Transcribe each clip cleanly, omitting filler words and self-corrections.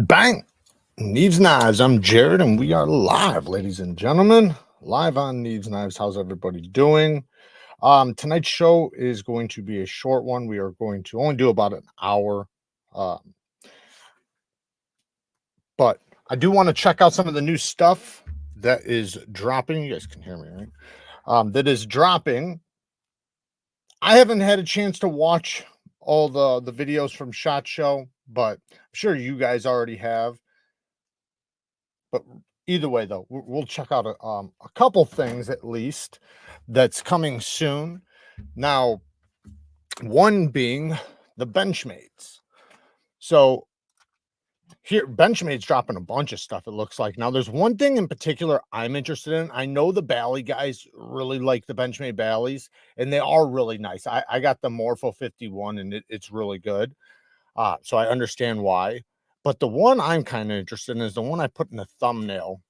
Bang! Neevesknives. I'm Jared, and we are live, ladies and gentlemen. Live on Neevesknives. How's everybody doing? Tonight's show is going to be a short one. We are going to only do about an hour. But I do want to check out some of the new stuff that is dropping. You guys can hear me, right? That is dropping. I haven't had a chance to watch all the videos from SHOT Show, but I'm sure you guys already have. But either way, though, we'll check out a couple things at least that's coming soon. Now, one being the Benchmates. So here, Benchmates dropping a bunch of stuff, it looks like. Now, there's one thing in particular I'm interested in. I know the Bally guys really like the Benchmade Ballys, and they are really nice. I got the Morpho 51, and it's really good. So I understand why. But the one I'm kind of interested in is the one I put in the thumbnail.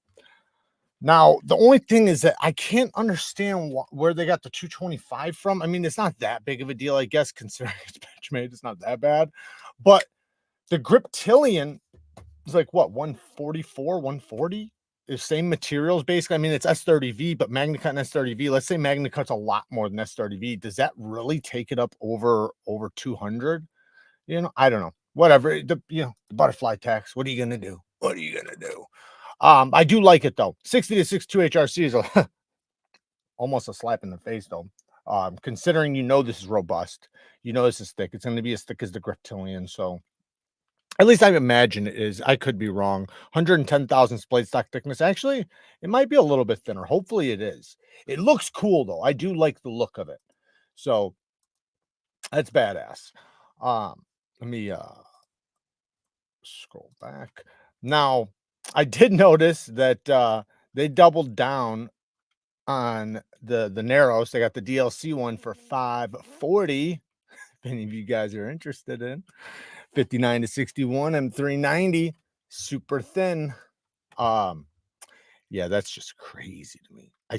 Now, the only thing is that I can't understand where they got the 225 from. I mean, it's not that big of a deal, I guess, considering it's Benchmade. It's not that bad. But the Griptilian is like, what, 144, 140? The same materials, basically. I mean, it's S30V, but MagnaCut and S30V. Let's say MagnaCut's a lot more than S30V. Does that really take it up over 200? You know, I don't know. Whatever. The butterfly tax. What are you gonna do? What are you gonna do? I do like it though. 60 to 62 HRC is almost a slap in the face though. Considering this is robust, this is thick. It's going to be as thick as the Griptilian. So at least I imagine it is. I could be wrong. 110,000 blade stock thickness. Actually, it might be a little bit thinner. Hopefully it is. It looks cool though. I do like the look of it. So that's badass. Let me scroll back. Now, I did notice that they doubled down on the Narrows. They got the DLC one for $540. If any of you guys are interested in 59 to 61 M390, super thin. Yeah, that's just crazy to me. I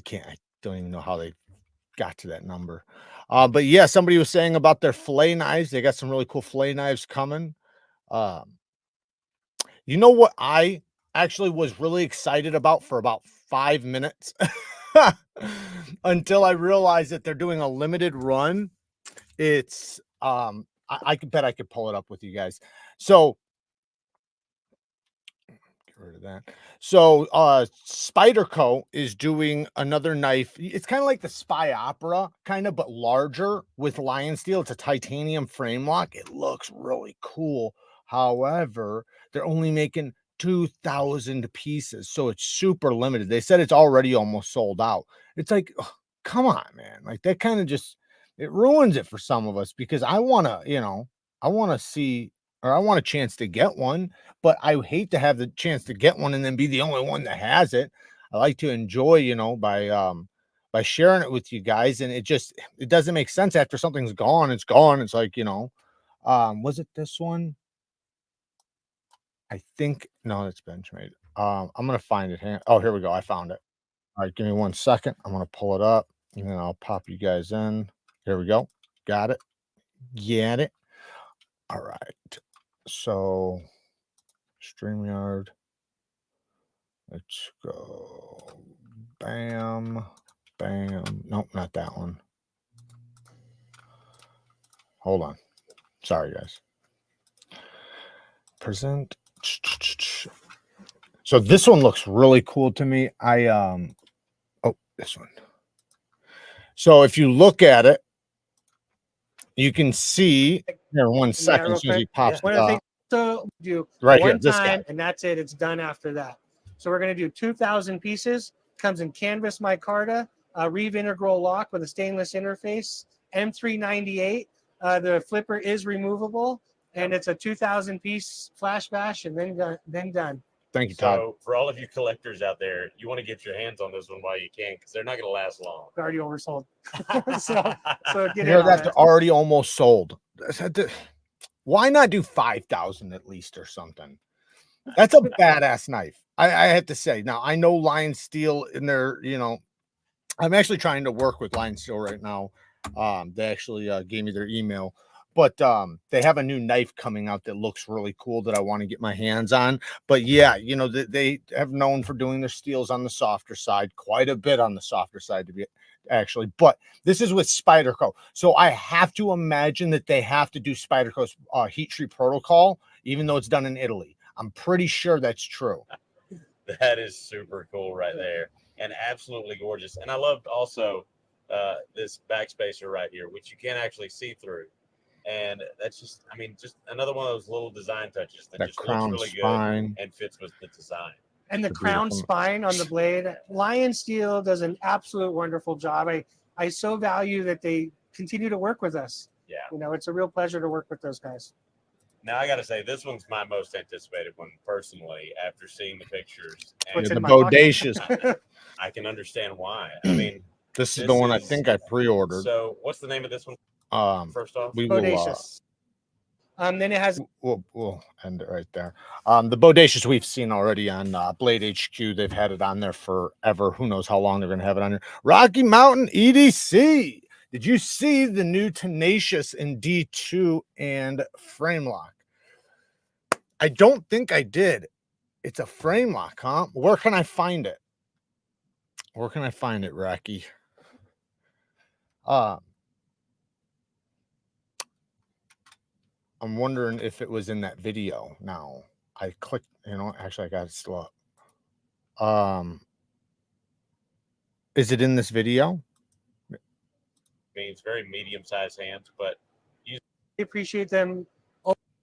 don't even know how they got to that number. But yeah, somebody was saying about their fillet knives. They got some really cool fillet knives coming. You know what I actually was really excited about for about 5 minutes until I realized that they're doing a limited run. It's I could bet I could pull it up with you guys. So get rid of that. So Spyderco is doing another knife. It's kind of like the Spy Opera, kind of, but larger with lion steel. It's a titanium frame lock. It looks really cool. However, they're only making 2,000 pieces, so it's super limited. They said it's already almost sold out. It's like, oh, come on, man. Like that kind of just, it ruins it for some of us, because I want to, I want to see, or I want a chance to get one, but I hate to have the chance to get one and then be the only one that has it. I like to enjoy, by sharing it with you guys, and it doesn't make sense after something's gone. It's gone. It's like, was it this one? I think no, it's Benchmade. I'm gonna find it. Oh, here we go. I found it. All right, give me 1 second. I'm gonna pull it up and then I'll pop you guys in. Here we go. Got it. Get it. All right. So StreamYard. Let's go. Bam. Bam. Nope, not that one. Hold on. Sorry, guys. Present. So this one looks really cool to me. Oh, this one. So if you look at it, you can see here 1 second. As soon as he pops one of the things, so do right one here, this time guy. and that's it. It's done after that. So we're going to do 2,000 pieces. Comes in canvas micarta, Reeve integral lock with a stainless interface, M398. The flipper is removable, and it's a 2,000 piece flash bash, and then done. Thank you, Todd. So for all of you collectors out there, you want to get your hands on this one while you can, because they're not going to last long. They're already oversold. so get Here, that's already almost sold. Why not do 5,000 at least or something? That's a badass knife. I have to say. Now, I know Lion Steel in there, I'm actually trying to work with Lion Steel right now. They actually gave me their email, but they have a new knife coming out that looks really cool that I want to get my hands on. But yeah, you know, they have known for doing their steels on the softer side, quite a bit on the softer side to be actually. But this is with Spyderco, so I have to imagine that they have to do Spyderco's heat treat protocol, even though it's done in Italy. I'm pretty sure that's true. That is super cool right there, and absolutely gorgeous. And I loved also this backspacer right here, which you can actually see through. And that's just, I mean, just another one of those little design touches that just looks crown really spine good and fits with the design. And the crown spine on the blade, Lion Steel does an absolute wonderful job. I so value that they continue to work with us. Yeah. You know, it's a real pleasure to work with those guys. Now I got to say, this one's my most anticipated one personally after seeing the pictures. What's the in my bodacious. I can understand why. I mean, This is the one I think I pre-ordered. So what's the name of this one? First off, we will, Bodacious. Then it has. We'll end it right there. The bodacious we've seen already on Blade HQ. They've had it on there forever. Who knows how long they're going to have it on here. Rocky Mountain EDC. Did you see the new Tenacious in D2 and frame lock? I don't think I did. It's a frame lock, huh? Where can I find it? Where can I find it, Rocky? I'm wondering if it was in that video. Now I clicked, you know, actually I got it still up. Is it in this video? I mean, it's very medium-sized hands, but you Appreciate them.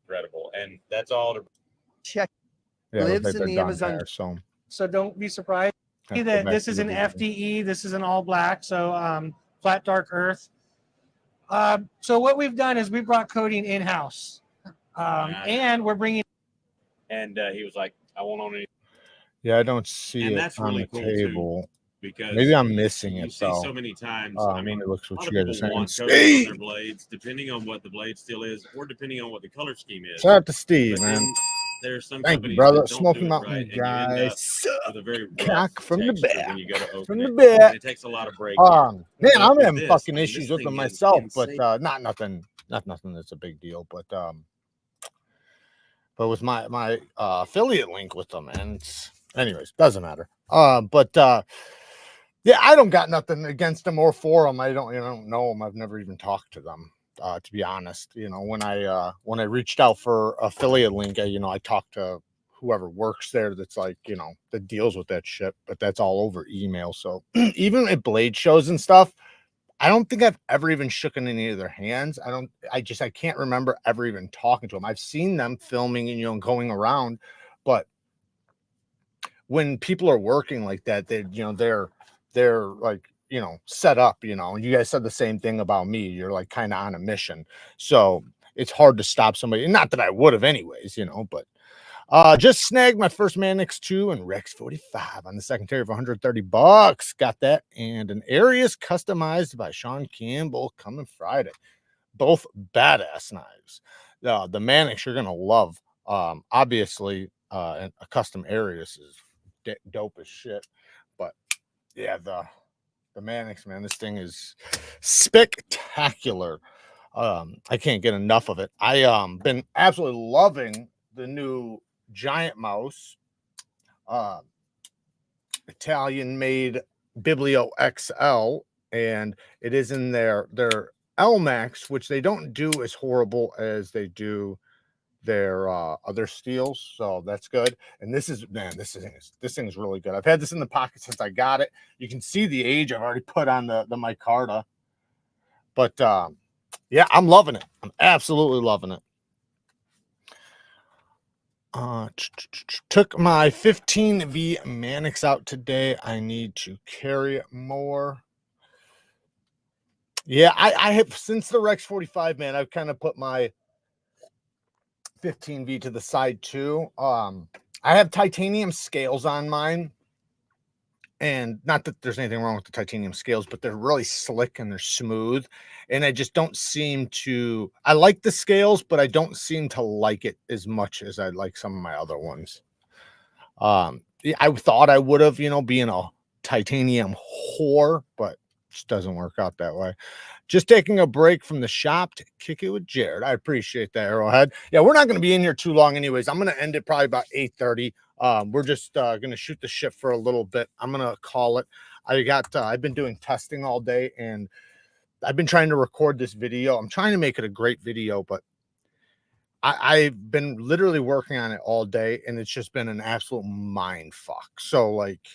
incredible, and that's all to check. Yeah, Lives in the Amazon. There, so don't be surprised. See that this is an FDE. This is an all black, so flat dark earth. So what we've done is we brought coating in house, and we're bringing. And he was like, "I won't own any." Yeah, I don't see And it that's on really the cool table. too, because Maybe I'm missing you it see though. so many times. I I mean, it looks a what lot you of guys people are want saying. coating on their blades, depending on what the blade steel is, or depending on what the color scheme is. Shout out to Steve, But man. then there's some Thank you, companies brother. that don't Smoky do it Mountain right, and you end up guys. with a very rough Cock from the texture back. when you go to open From it. the back. And it takes a lot of breaking. Man, But I'm with having this, fucking I mean, issues this with them thing is myself, but insane. not nothing that's a big deal. But with my affiliate link with them, and anyways, doesn't matter. Yeah, I don't got nothing against them or for them. I don't know them. I've never even talked to them. To be honest, you know, when I reached out for affiliate link, I talked to whoever works there that's like, you know, that deals with that shit, but that's all over email. So even at blade shows and stuff, I don't think I've ever even shooken any of their hands. I can't remember ever even talking to them. I've seen them filming and, you know, going around, but when people are working like that, they're like, you know, set up, you know, and you guys said the same thing about me. You're like kind of on a mission. So it's hard to stop somebody. Not that I would have anyways, you know, but just snagged my first Manix 2 and Rex 45 on the secondary for $130. Got that. And an Arius customized by Sean Campbell coming Friday. Both badass knives. The Manix you're going to love. Obviously, a custom Arius is dope as shit. But yeah, the Manix, man, this thing is spectacular. I can't get enough of it. Been absolutely loving the new giant mouse, Italian made Biblio XL, and it is in their LMAX, which they don't do as horrible as they do their other steels, so that's good. And this thing is really good. I've had this in the pocket since I got it. You can see the age I've already put on the micarta, but yeah, I'm loving it. I'm absolutely loving it. Took my 15V Manix out today. I need to carry more. Yeah, I have, since the Rex 45, man, I've kind of put my 15V to the side too. I have titanium scales on mine, and not that there's anything wrong with the titanium scales, but they're really slick and they're smooth, and I just don't seem to. I like the scales, but I don't seem to like it as much as I like some of my other ones. I thought I would have, you know, being a titanium whore, but Just doesn't work out that way. Just taking a break from the shop to kick it with Jared. I appreciate that, Arrowhead. Yeah, we're not going to be in here too long anyways. I'm going to end it probably about 8:30. We're just going to shoot the ship for a little bit. I'm going to call it. I've been doing testing all day, and I've been trying to record this video. I'm trying to make it a great video, but I've been literally working on it all day, and it's just been an absolute mind fuck. So like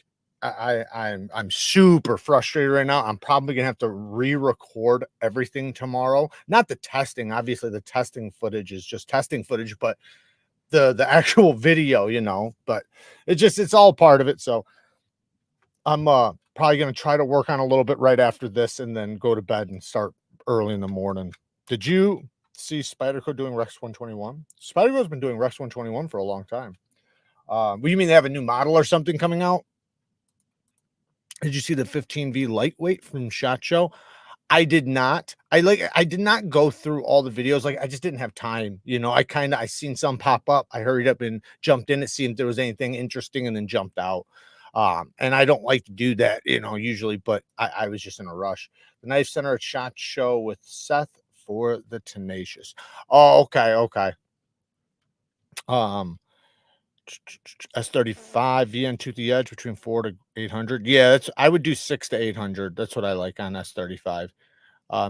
I'm super frustrated right now. I'm probably gonna have to re-record everything tomorrow. Not the testing, obviously the testing footage is just testing footage, but the actual video, you know, but it's all part of it. So I'm probably gonna try to work on a little bit right after this and then go to bed and start early in the morning. Did you see Spyderco doing Rex 121? Spyderco's been doing Rex 121 for a long time. What do you mean they have a new model or something coming out? Did you see the 15V lightweight from SHOT Show? I did not. I did not go through all the videos. Like I just didn't have time. You know, I seen some pop up. I hurried up and jumped in to see if there was anything interesting and then jumped out. And I don't like to do that, you know, usually, but I was just in a rush. The Knife Center at SHOT Show with Seth for the Tenacious. Oh, okay, okay. S35 VN Tooth the Edge between 4 to 800. Yeah, I would do 6 to 800. That's what I like on S35.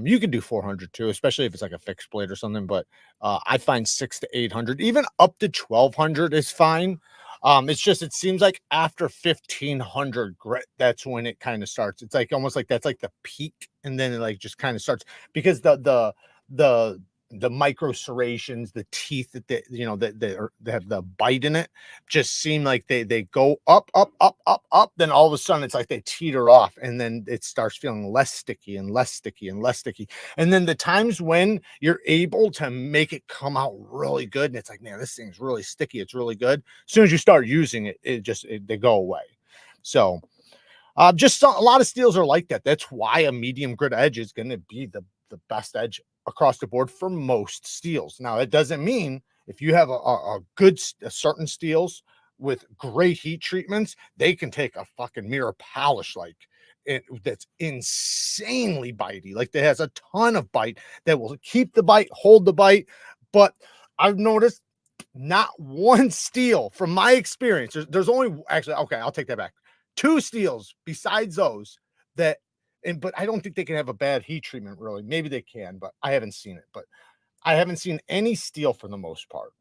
You can do 400 too, especially if it's like a fixed blade or something, but I find 6 to 800, even up to 1200 is fine. It's just, it seems like after 1500 grit, that's when it kind of starts. It's like almost like that's like the peak, and then it like just kind of starts, because the micro serrations, the teeth that they, you know, that they have the bite in it, just seem like they go up, then all of a sudden it's like they teeter off, and then it starts feeling less sticky and less sticky and less sticky. And then the times when you're able to make it come out really good, and it's like, man, this thing's really sticky, it's really good. As soon as you start using it, they go away. So just a lot of steels are like that. That's why a medium grit edge is going to be the best edge across the board for most steels. Now, it doesn't mean if you have a certain steels with great heat treatments, they can take a fucking mirror polish like it, that's insanely bitey. Like, that has a ton of bite that will keep the bite, hold the bite. But I've noticed not one steel, from my experience, there's only, actually, okay, I'll take that back. 2 steels besides those that, but I don't think they can have a bad heat treatment, really. Maybe they can, but I haven't seen it. But I haven't seen any steel, for the most part,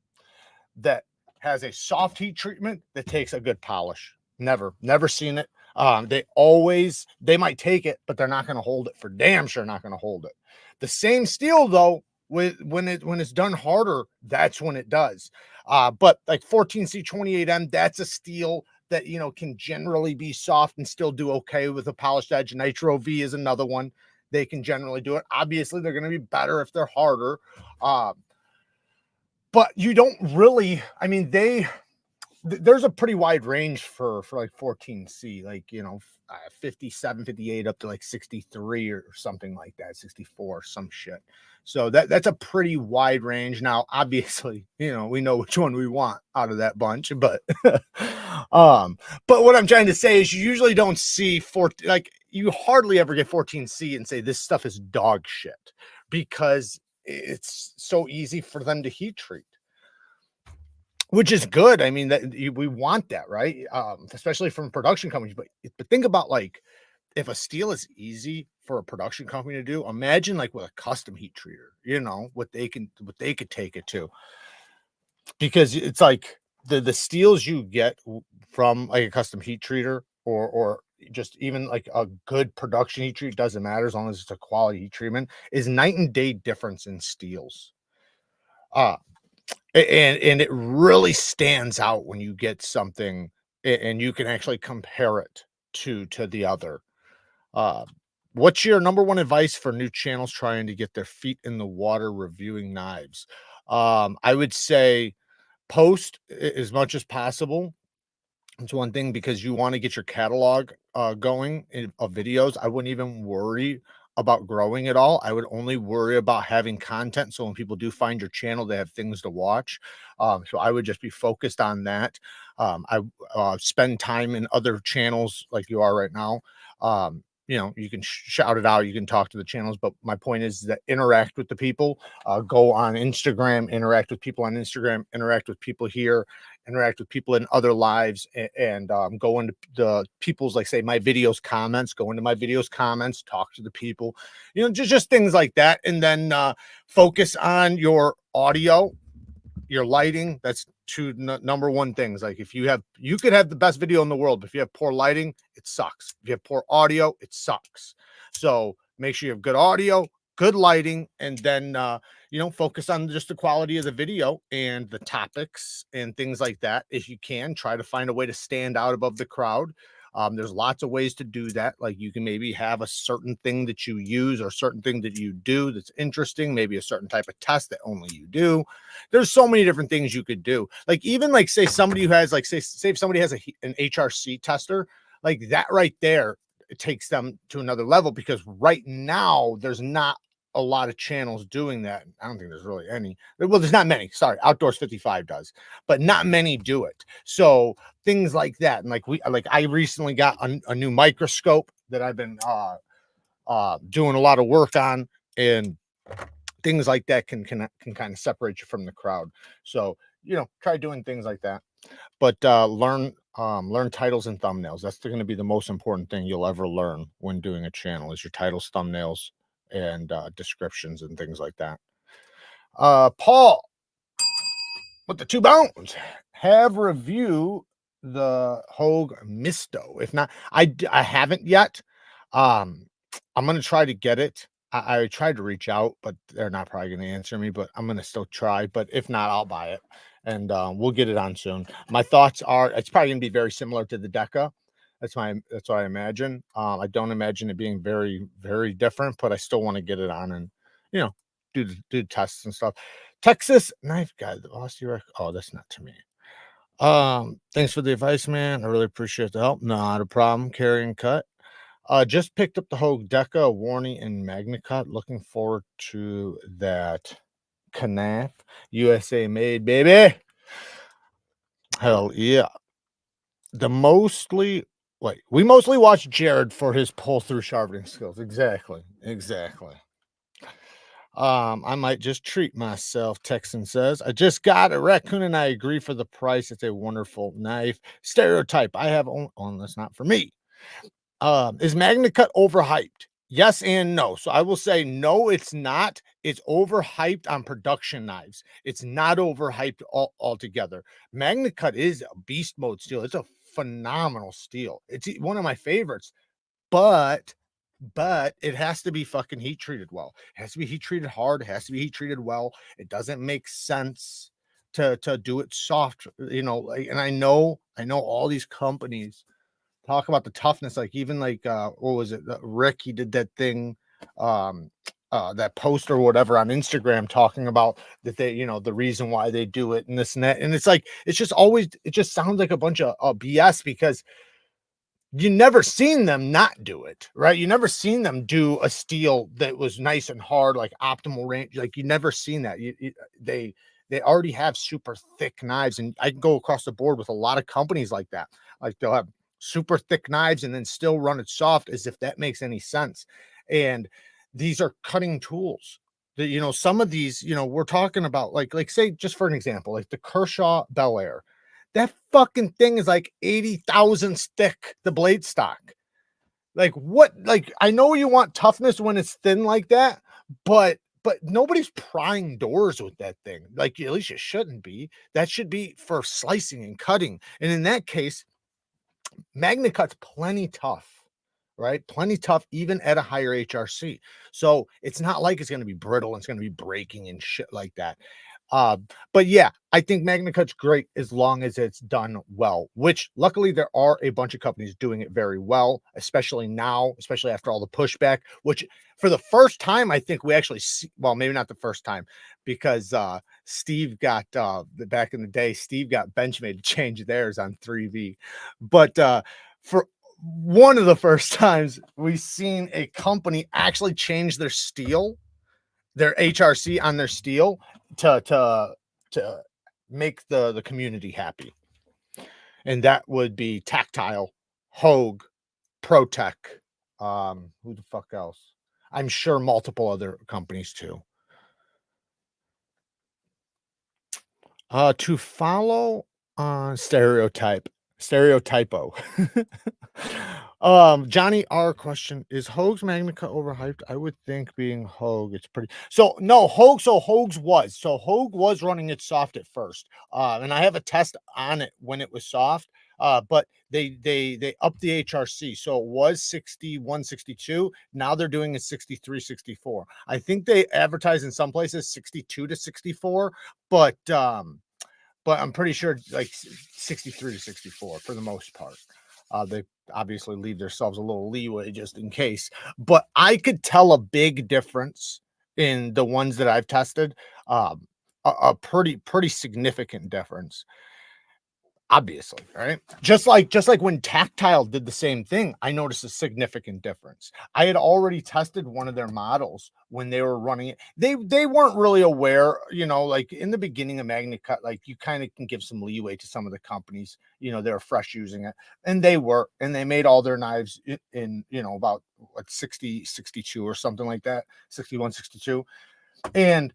that has a soft heat treatment that takes a good polish. Never seen it. They might take it, but they're not going to hold it. For damn sure not going to hold it. The same steel, though, when it's done harder, that's when it does. But like 14C28M, that's a steel that, you know, can generally be soft and still do okay with a polished edge. Nitro V is another one. They can generally do it. Obviously, they're going to be better if they're harder. But you don't really, I mean, there's a pretty wide range for like 14C, like, you know, 57, 58 up to like 63 or something like that, 64, some shit. So that's a pretty wide range. Now, obviously, you know, we know which one we want out of that bunch, but but what I'm trying to say is you usually don't see you hardly ever get 14C and say this stuff is dog shit, because it's so easy for them to heat treat, which is good. I mean, we want that, right? Especially from production companies. But think about, like, if a steel is easy for a production company to do, imagine like with a custom heat treater, you know, what they could take it to. Because it's like the steels you get from like a custom heat treater, or just even like a good production heat treat, doesn't matter as long as it's a quality heat treatment, is night and day difference in steels. And it really stands out when you get something and you can actually compare it to the other. What's your number one advice for new channels trying to get their feet in the water reviewing knives? I would say post as much as possible. It's one thing, because you want to get your catalog going of videos. I wouldn't even worry about growing it all. I would only worry about having content, so when people do find your channel, they have things to watch. So I would just be focused on that. I spend time in other channels like you are right now. you know, you can shout it out, you can talk to the channels, but my point is that interact with the people, go on Instagram, interact with people on Instagram, interact with people here, interact with people in other lives, and go into the people's, like, say, my videos comments, go into my videos comments, talk to the people, you know, just things like that. And then focus on your audio, your lighting. That's two number one things. Like, if you could have the best video in the world, but if you have poor lighting, it sucks. If you have poor audio, it sucks. So make sure you have good audio, good lighting, and then you know, focus on just the quality of the video and the topics and things like that. If you can, try to find a way to stand out above the crowd. There's lots of ways to do that. Like, you can maybe have a certain thing that you use or a certain thing that you do that's interesting, maybe a certain type of test that only you do. There's so many different things you could do. Like, even like, say somebody who has, like, say if somebody has an HRC tester, like that right there, it takes them to another level, because right now there's not a lot of channels doing that. I don't think there's really any. Well, there's not many. Sorry, Outdoors 55 does, but not many do it. So things like that. And like I recently got a new microscope that I've been doing a lot of work on, and things like that can kind of separate you from the crowd. So, you know, try doing things like that. But learn titles and thumbnails. That's going to be the most important thing you'll ever learn when doing a channel, is your titles, thumbnails, and descriptions and things like that. Paul with the 2 bones, have review the Hogue Misto. If not, I haven't yet. I'm gonna try to get it. I tried to reach out, but they're not probably gonna answer me, but I'm gonna still try. But if not, I'll buy it, and we'll get it on soon. My thoughts are it's probably gonna be very similar to the Deca. That's what I imagine. I don't imagine it being very, very different, but I still want to get it on and, you know, do tests and stuff. Texas Knife Guy, the Aussie oh, that's not to me. Thanks for the advice, man. I really appreciate the help. Not a problem. Carry and cut. Just picked up the Hogue Deca, Warning, and MagnaCut. Looking forward to that. KNAF, USA made, baby. Hell yeah. We mostly watch Jared for his pull-through sharpening skills. Exactly. I might just treat myself, Texan says. I just got a Raccoon and I agree for the price. It's a wonderful knife. Stereotype. I have that's not for me. Is MagnaCut overhyped? Yes and no. So I will say no, it's not. It's overhyped on production knives. It's not overhyped altogether. MagnaCut is a beast mode steel. It's a phenomenal steel. It's one of my favorites, but it has to be fucking heat treated well. It has to be heat treated hard. It has to be heat treated well. It doesn't make sense to do it soft, you know. Like, and I know all these companies talk about the toughness, like even like what was it, Rick, he did that thing, that post or whatever on Instagram talking about that they, you know, the reason why they do it and this and that. And it's like, it just sounds like a bunch of BS, because you never seen them not do it, right? You never seen them do a steel that was nice and hard, like optimal range. Like, you never seen that. They already have super thick knives, and I can go across the board with a lot of companies like that. Like, they'll have super thick knives and then still run it soft, as if that makes any sense. And these are cutting tools. That, you know, some of these, you know, we're talking about like say, just for an example, like the Kershaw Bel Air. That fucking thing is like 80 thousandths thick, the blade stock. Like, what? Like, I know you want toughness when it's thin like that, but nobody's prying doors with that thing. Like, at least you shouldn't be. That should be for slicing and cutting. And in that case, MagnaCut's plenty tough, right? Plenty tough, even at a higher HRC. So it's not like it's going to be brittle and it's going to be breaking and shit like that. But yeah, I think MagnaCut's great as long as it's done well, which luckily there are a bunch of companies doing it very well, especially now, especially after all the pushback, which for the first time, I think we actually see, well, maybe not the first time, because Steve got back in the day, Steve got Benchmade to change theirs on 3V. But for one of the first times we've seen a company actually change their steel, their HRC on their steel, to make the community happy. And that would be Tactile, Hogue, ProTech, Who the fuck else? I'm sure multiple other companies too. To follow stereotypo. Johnny R question, is Hoag's MagnaCut overhyped? I would think being Hoag, it's pretty no Hoag. So Hoag was running it soft at first. And I have a test on it when it was soft. But they upped the HRC. So it was 61, 62. Now they're doing it 63, 64. I think they advertise in some places 62 to 64, but I'm pretty sure like 63 to 64 for the most part. They obviously leave themselves a little leeway just in case, but I could tell a big difference in the ones that I've tested. A pretty significant difference. Obviously, right? Just like when Tactile did the same thing, I noticed a significant difference. I had already tested one of their models when they were running it. They weren't really aware, like in the beginning of MagnaCut, like you kind of can give some leeway to some of the companies, they're fresh using it, and they made all their knives in about like 60, 62 or something like that, 61, 62. And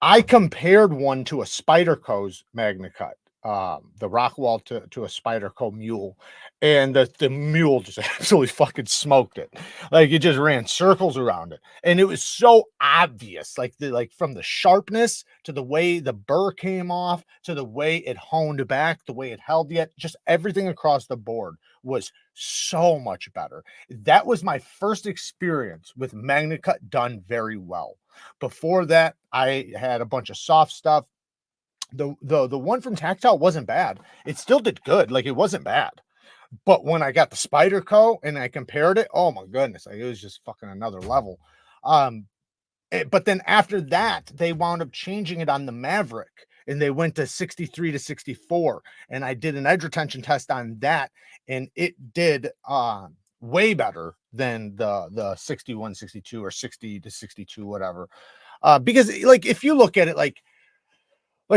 I compared one to a Spyderco's MagnaCut, the Rockwall to a Spyderco mule, and the mule just absolutely fucking smoked it. Like it just ran circles around it, and it was so obvious, like from the sharpness to the way the burr came off to the way it honed back, the way it held yet, just everything across the board was so much better. That was my first experience with MagnaCut done very well. Before that, I had a bunch of soft stuff. The one from Tactile wasn't bad. It still did good. Like it wasn't bad. But when I got the Spyderco and I compared it, oh my goodness, like, it was just fucking another level. But then after that, they wound up changing it on the Maverick, and they went to 63 to 64. And I did an edge retention test on that, and it did way better than the 61, 62 or 60 to 62, whatever. Because like if you look at it like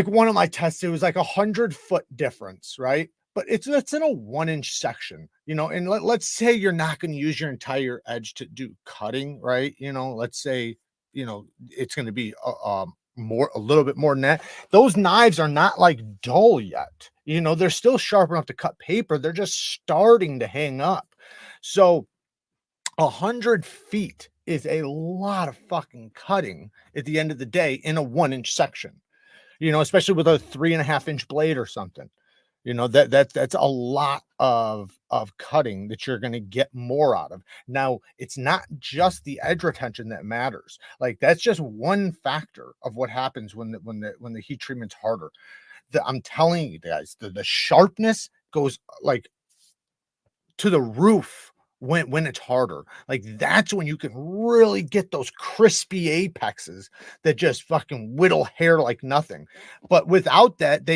one of my tests, it was like 100-foot difference, right? But it's in a 1-inch section, and let's say you're not going to use your entire edge to do cutting, right? Let's say, it's going to be a little bit more than that. Those knives are not like dull yet. They're still sharp enough to cut paper. They're just starting to hang up. So 100 feet is a lot of fucking cutting at the end of the day in a 1-inch section, especially with a 3.5-inch blade or something. That's a lot of cutting that you're going to get more out of. Now, it's not just the edge retention that matters. Like that's just one factor of what happens when the heat treatment's harder. I'm telling you guys, the sharpness goes like to the roof when it's harder. Like that's when you can really get those crispy apexes that just fucking whittle hair like nothing. But without that,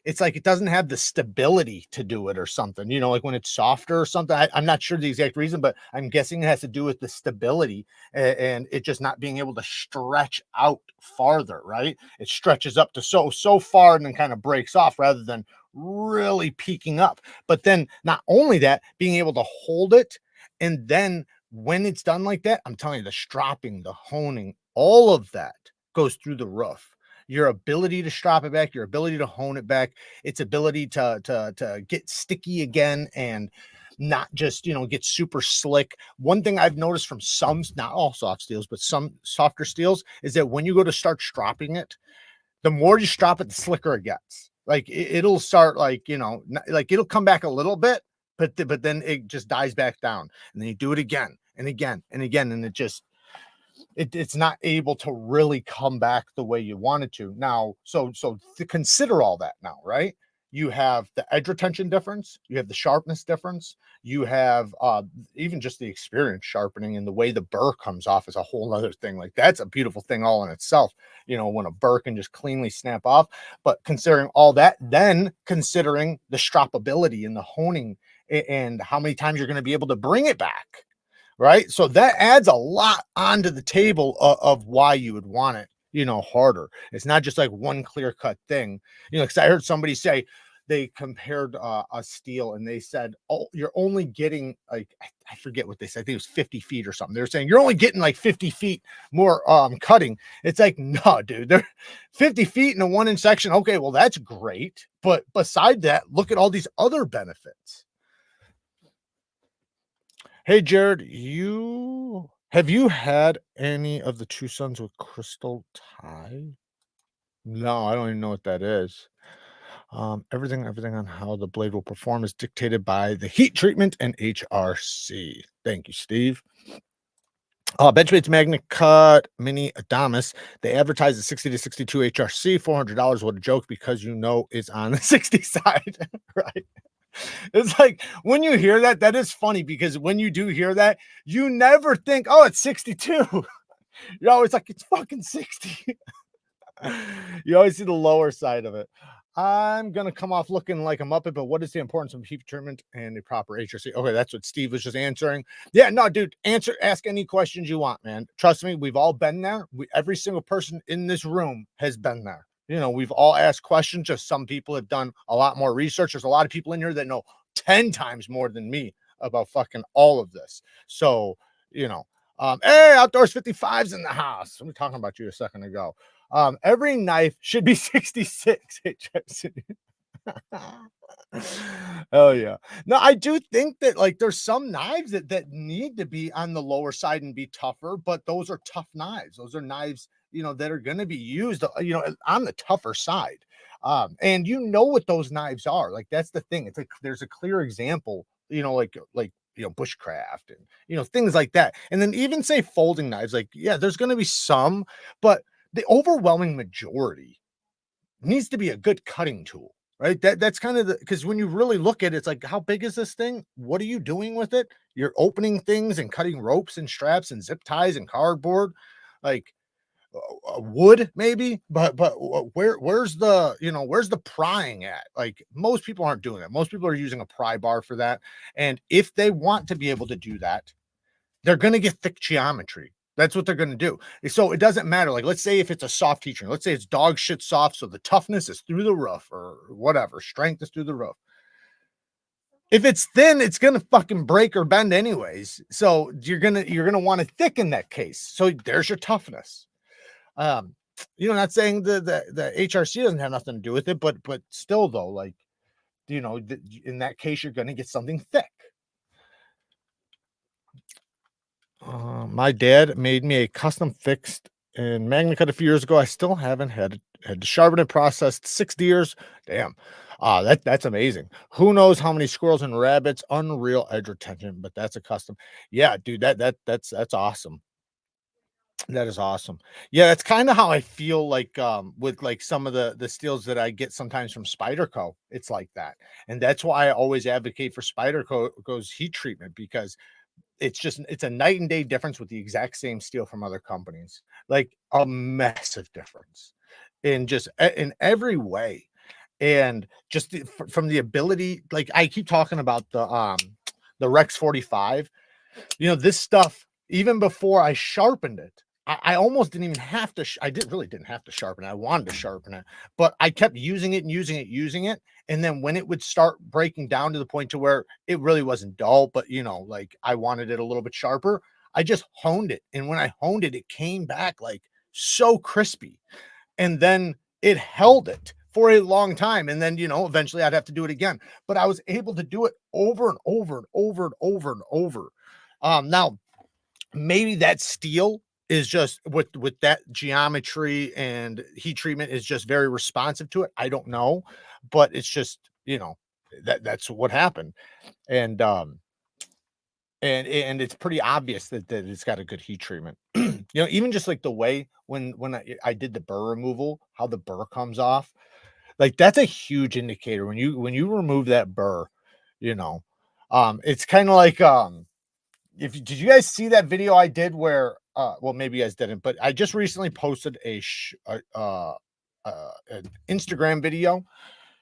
it's like it doesn't have the stability to do it or something, like when it's softer or something. I'm not sure the exact reason, but I'm guessing it has to do with the stability and it just not being able to stretch out farther, right? It stretches up to so far and then kind of breaks off rather than really peaking up. But then not only that, being able to hold it, and then when it's done like that, I'm telling you, the stropping, the honing, all of that goes through the roof. Your ability to strop it back, your ability to hone it back, its ability to get sticky again and not just get super slick. One thing I've noticed from some, not all soft steels, but some softer steels, is that when you go to start stropping it, the more you strop it, the slicker it gets. Like it'll start like like it'll come back a little bit, but then it just dies back down, and then you do it again and again and again, and it's not able to really come back the way you want it to. Now, so to consider all that now, right? You have the edge retention difference, you have the sharpness difference, you have even just the experience sharpening, and the way the burr comes off is a whole other thing. Like that's a beautiful thing all in itself, when a burr can just cleanly snap off. But considering all that, then considering the stroppability and the honing and how many times you're going to be able to bring it back, right? So that adds a lot onto the table of why you would want it, harder. It's not just like one clear cut thing, because I heard somebody say they compared a steel, and they said, oh, you're only getting like, I forget what they said. I think it was 50 feet or something. They're saying you're only getting like 50 feet more cutting. It's like, no, dude, they're 50 feet in a 1-inch section. Okay, well, that's great. But beside that, look at all these other benefits. Hey, Jared, have you had any of the Two Sons with crystal tie? No, I don't even know what that is. Everything on how the blade will perform is dictated by the heat treatment and HRC. Thank you, Steve. Benchmade's MagnaCut Mini Adamas. They advertise the 60 to 62 HRC, $400. What a joke, because you know it's on the 60 side, right? It's like when you hear that, that is funny, because when you do hear that, you never think, oh, it's 62. You're always like, it's fucking 60. You always see the lower side of it. I'm gonna come off looking like a Muppet, but what is the importance of heat treatment and a proper HRC? Okay, that's what Steve was just answering. Yeah, no, dude, ask any questions you want, man. Trust me, we've all been there. Every single person in this room has been there. You know, we've all asked questions. Just some people have done a lot more research. There's a lot of people in here that know 10 times more than me about fucking all of this. So, you know, hey, Outdoors 55's in the house. We were talking about you a second ago. Every knife should be 66 HRC. Oh yeah. No, I do think that like there's some knives that need to be on the lower side and be tougher, but those are tough knives. Those are knives, you know, that are going to be used, you know, on the tougher side. And you know what those knives are. Like, that's the thing. It's like there's a clear example, you know, like you know, bushcraft and, you know, things like that. And then even say folding knives, like, yeah, there's going to be some, but the overwhelming majority needs to be a good cutting tool, right? That's kind of because when you really look at it, it's like, how big is this thing? What are you doing with it? You're opening things and cutting ropes and straps and zip ties and cardboard, like wood maybe, but where's the, you know, where's the prying at? Like, most people aren't doing it. Most people are using a pry bar for that. And if they want to be able to do that, they're going to get thick geometry. That's what they're going to do. So it doesn't matter. Like, let's say if it's a soft heat treatment, let's say it's dog shit soft, so the toughness is through the roof, or whatever, strength is through the roof. If it's thin, it's going to fucking break or bend anyways. So you're going to want to thicken that case. So there's your toughness. You know, not saying the HRC doesn't have nothing to do with it, but still though, like, you know, in that case, you're going to get something thick. My dad made me a custom fixed in MagnaCut a few years ago. I still haven't had to sharpen it, processed 6 years. Damn. That's amazing. Who knows how many squirrels and rabbits, unreal edge retention, but that's a custom. Yeah, dude, that's awesome. That is awesome. Yeah, that's kind of how I feel like with like some of the steels that I get sometimes from Spyderco. It's like that. And that's why I always advocate for Spyderco's heat treatment, because it's a night and day difference with the exact same steel from other companies. Like a massive difference in just in every way. And just from the ability, like I keep talking about the Rex 45, you know, this stuff, even before I sharpened it, I almost didn't even have to, really didn't have to sharpen it. I wanted to sharpen it, but I kept using it and using it. And then when it would start breaking down to the point to where it really wasn't dull, but you know, like I wanted it a little bit sharper, I just honed it. And when I honed it, it came back like so crispy. And then it held it for a long time. And then, you know, eventually I'd have to do it again, but I was able to do it over and over and over and over and over. Now maybe that steel is just with that geometry and heat treatment is just very responsive to it. I don't know, but it's just, you know, that's what happened. And and it's pretty obvious that it's got a good heat treatment. You know, even just like the way when I did the burr removal, how the burr comes off, like that's a huge indicator when you remove that burr, you know. It's kind of like did you guys see that video I did where well, maybe you guys didn't, but I just recently posted an Instagram video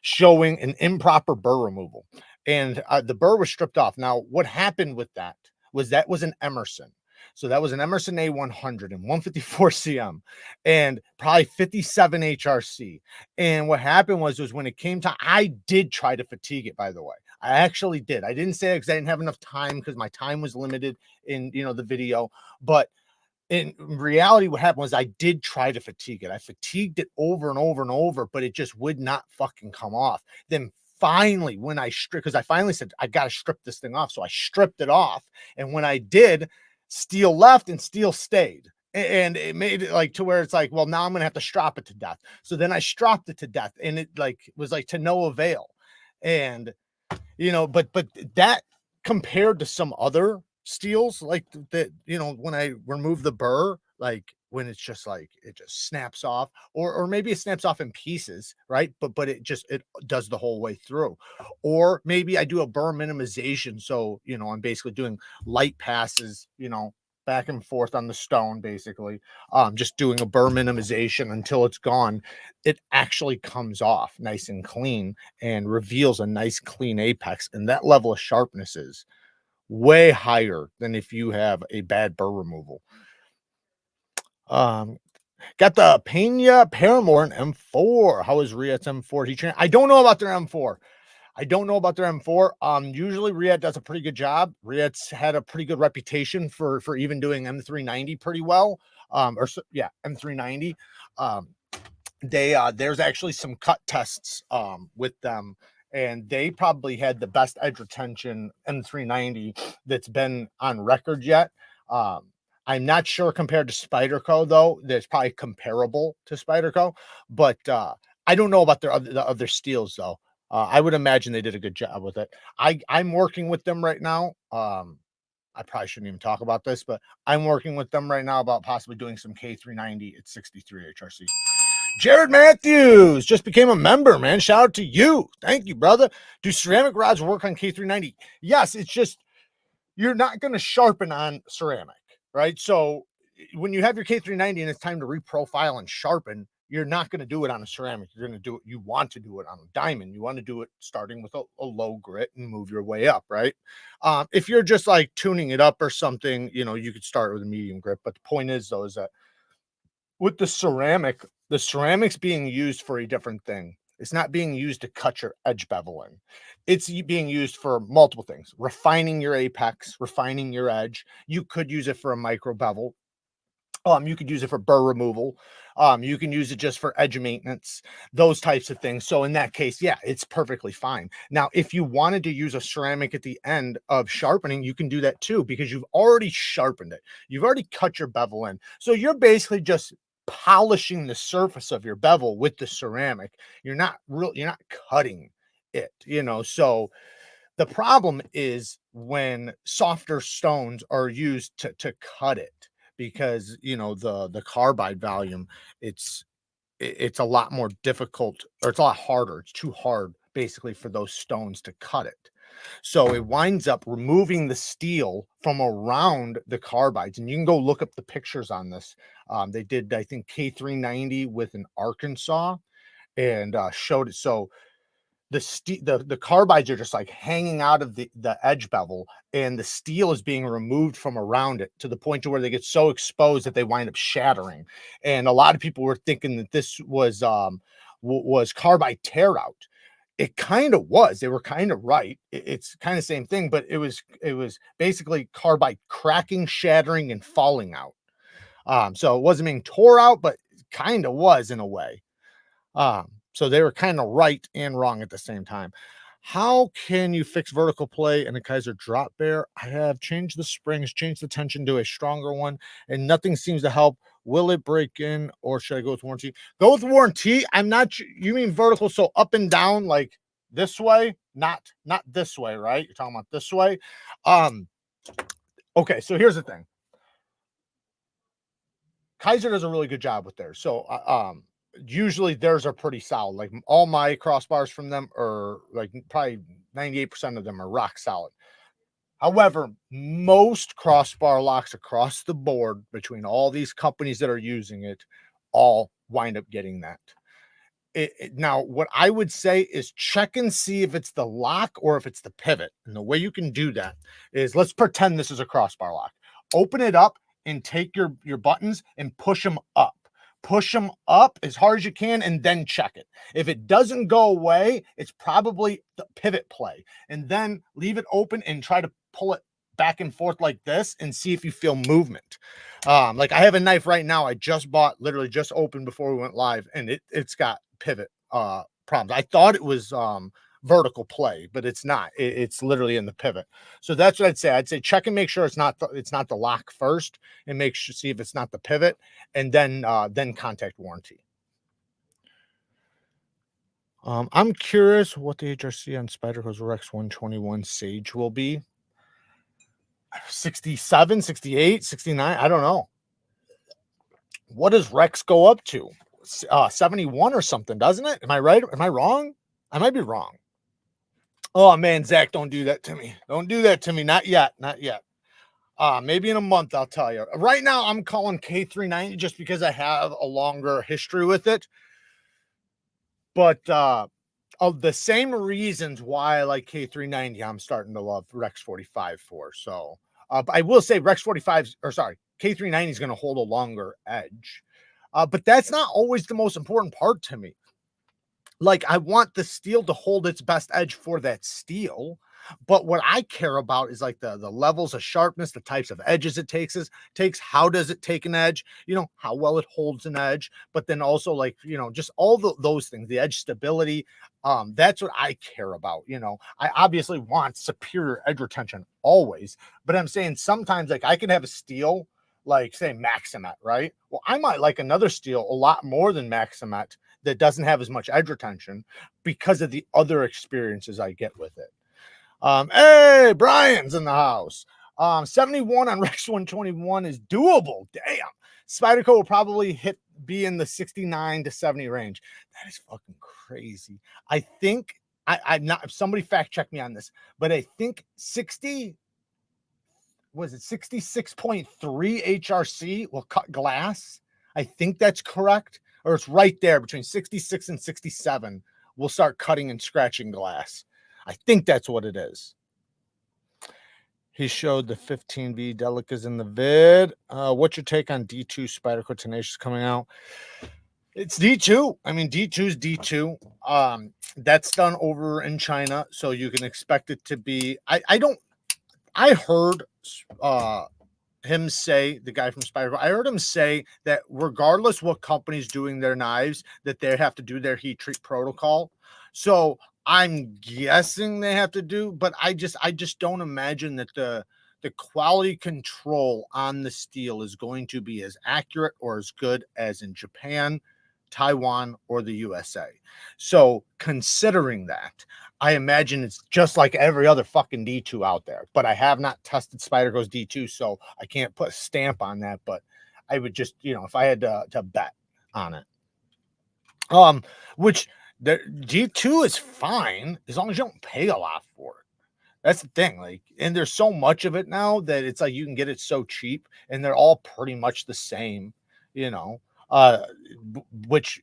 showing an improper burr removal, and the burr was stripped off. Now what happened with that was an Emerson. So that was an Emerson A100 and 154 CM and probably 57 HRC. And what happened was when it came to, I did try to fatigue it, by the way. I actually did. I didn't say it because I didn't have enough time because my time was limited in, the video. But in reality, what happened was I did try to fatigue it. I fatigued it over and over and over, but it just would not fucking come off. Then finally, when I stripped, because I finally said, I got to strip this thing off. So I stripped it off. And when I did, steel left and steel stayed. And it made it like to where it's like, well, now I'm going to have to strop it to death. So then I stropped it to death and it was like to no avail. And, but that compared to some other steels like that, when I remove the burr, like when it's just like it just snaps off, or maybe it snaps off in pieces, right? But it does the whole way through. Or maybe I do a burr minimization. So, I'm basically doing light passes, back and forth on the stone, basically, just doing a burr minimization until it's gone. It actually comes off nice and clean and reveals a nice clean apex. And that level of sharpness is way higher than if you have a bad burr removal. Got the Pena Paramore and M4. How is Riyad's M4? I don't know about their M4. Usually Riyad does a pretty good job. Riyad's had a pretty good reputation for even doing M390 pretty well. M390. There's actually some cut tests with them, and they probably had the best edge retention M390 that's been on record yet. I'm not sure compared to Spyderco though. That's probably comparable to Spyderco, but I don't know about the other steels though. I would imagine they did a good job with it. I'm working with them right now. I probably shouldn't even talk about this, but I'm working with them right now about possibly doing some K390 at 63 HRC. Jared Matthews just became a member, man. Shout out to you. Thank you, brother. Do ceramic rods work on K390? Yes, it's just you're not going to sharpen on ceramic, right? So when you have your K390 and it's time to reprofile and sharpen, you're not going to do it on a ceramic. You're going to do it. You want to do it on a diamond. You want to do it starting with a low grit and move your way up, right? If you're just like tuning it up or something, you could start with a medium grit. But the point is, though, is that with the ceramic's being used for a different thing. It's not being used to cut your edge bevel in. It's being used for multiple things. Refining your apex, refining your edge. You could use it for a micro bevel. You could use it for burr removal. You can use it just for edge maintenance, those types of things. So in that case, yeah, it's perfectly fine. Now, if you wanted to use a ceramic at the end of sharpening, you can do that too, because you've already sharpened it. You've already cut your bevel in. So you're basically just polishing the surface of your bevel with the ceramic. You're not cutting it, so the problem is when softer stones are used to cut it, because the carbide volume, it's a lot more difficult, or it's a lot harder. It's too hard basically for those stones to cut it. So it winds up removing the steel from around the carbides. And you can go look up the pictures on this. They did, I think, K390 with an Arkansas and showed it. So the carbides are just like hanging out of the edge bevel, and the steel is being removed from around it to the point to where they get so exposed that they wind up shattering. And a lot of people were thinking that this was carbide tear out. It kind of was. They were kind of right. It's kind of the same thing, but it was basically carbide cracking, shattering, and falling out. So it wasn't being tore out, but kind of was in a way. So they were kind of right and wrong at the same time. How can you fix vertical play in a KIZER drop bear? I have changed the springs, changed the tension to a stronger one, and nothing seems to help. Will it break in, or should I go with warranty? Go with warranty. I'm not. You mean vertical, so up and down, like this way, not this way, right? You're talking about this way. Okay, so here's the thing. KIZER does a really good job with theirs. So usually theirs are pretty solid. Like all my crossbars from them are like probably 98% of them are rock solid. However, most crossbar locks across the board between all these companies that are using it all wind up getting that. Now, what I would say is check and see if it's the lock or if it's the pivot. And the way you can do that is, let's pretend this is a crossbar lock. Open it up and take your buttons and push them up. Push them up as hard as you can and then check it. If it doesn't go away, it's probably the pivot play. And then leave it open and try to pull it back and forth like this and see if you feel movement. Like I have a knife right now I just bought, literally just opened before we went live, and it's got pivot problems. I thought it was vertical play, but it's not. It's literally in the pivot. So that's what I'd say. I'd say check and make sure it's not the lock first, and make sure, see if it's not the pivot, and then contact warranty. I'm curious what the HRC on Spyderco's Rex 121 Sage will be. 67, 68, 69. I don't know. What does Rex go up to? 71 or something, doesn't it? Am I right? Am I wrong? I might be wrong. Oh man, Zach, don't do that to me. Don't do that to me. Not yet. Not yet. Maybe in a month, I'll tell you. Right now, I'm calling K390 just because I have a longer history with it. But of the same reasons why I like K390, I'm starting to love Rex 45 for. So, but I will say Rex 45, or sorry, K390 is going to hold a longer edge. But that's not always the most important part to me. Like, I want the steel to hold its best edge for that steel. But what I care about is like the levels of sharpness, the types of edges it takes, how does it take an edge, you know, how well it holds an edge, but then also like, you know, just all those things, the edge stability. That's what I care about. You know, I obviously want superior edge retention always, but I'm saying sometimes like I can have a steel, like say MagnaCut, right? Well, I might like another steel a lot more than MagnaCut that doesn't have as much edge retention because of the other experiences I get with it. Hey, Brian's in the house. 71 on Rex 121 is doable. Damn. Spyderco will probably be in the 69 to 70 range. That is fucking crazy. I think I'm not, somebody fact check me on this, but I think 66.3 HRC will cut glass. I think that's correct, or it's right there between 66 and 67. We'll start cutting and scratching glass. I think that's what it is. He showed the 15V Delicas in the vid. What's your take on D2 Spyderco Tenacious coming out? It's D2. I mean, D2 is D2. That's done over in China, so you can expect it to be. I heard him say, the guy from Spyderco, I heard him say that regardless what company's doing their knives, that they have to do their heat treat protocol. So I'm guessing they have to do, but I just don't imagine that the quality control on the steel is going to be as accurate or as good as in Japan, Taiwan, or the USA. So considering that, I imagine it's just like every other fucking D2 out there, but I have not tested Spyderco's D2, so I can't put a stamp on that, but I would just, you know, if I had to bet on it, which the G2 is fine as long as you don't pay a lot for it. That's the thing. Like, and there's so much of it now that it's like you can get it so cheap, and they're all pretty much the same, you know. Which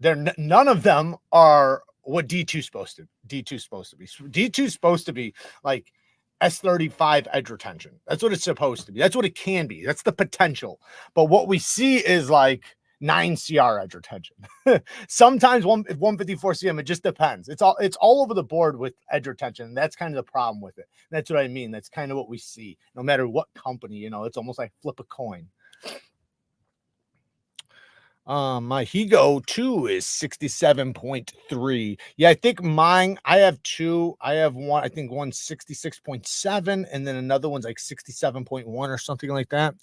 none of them are what D2 is supposed to. D2 is supposed to be. D2 is supposed to be like S35 edge retention. That's what it's supposed to be. That's what it can be. That's the potential. But what we see is like 9 CR edge retention. Sometimes 154 CM, it just depends. It's all over the board with edge retention. That's kind of the problem with it. That's what I mean. That's kind of what we see. No matter what company, you know, it's almost like flip a coin. My Higo 2 is 67.3. Yeah, I think mine, I have two. I have one, I think one's 66.7, and then another one's like 67.1 or something like that.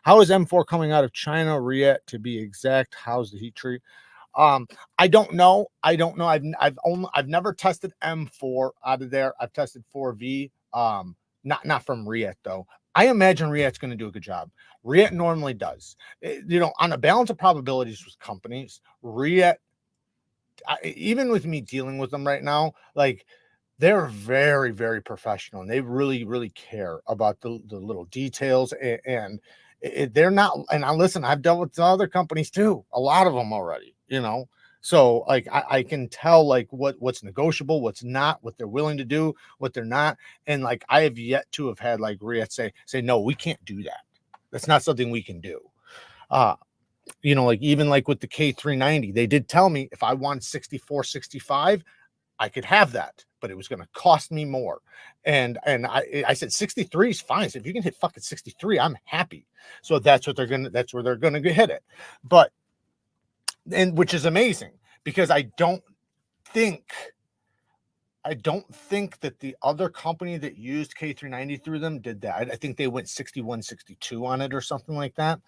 How is M4 coming out of China, Riet to be exact? How's the heat treat? I don't know. I've never tested M4 out of there. I've tested 4V. Not from Riet though. I imagine Riet's going to do a good job. Riet normally does. You know, on a balance of probabilities with companies, Riet, even with me dealing with them right now, like they're very, very professional, and they really, really care about the little details, and they're not. And listen, I've dealt with other companies too, a lot of them already, you know. So like I can tell like what's negotiable, what's not, what they're willing to do, what they're not. And like I have yet to have had like Riet say, no, we can't do that. That's not something we can do. You know, like even like with the K390, they did tell me if I want 64, 65, I could have that, but it was going to cost me more. And I said 63 is fine. So if you can hit fucking 63, I'm happy. So that's what that's where they're gonna hit it. But and which is amazing because I don't think that the other company that used K390 through them did that. I think they went 61, 62 on it or something like that.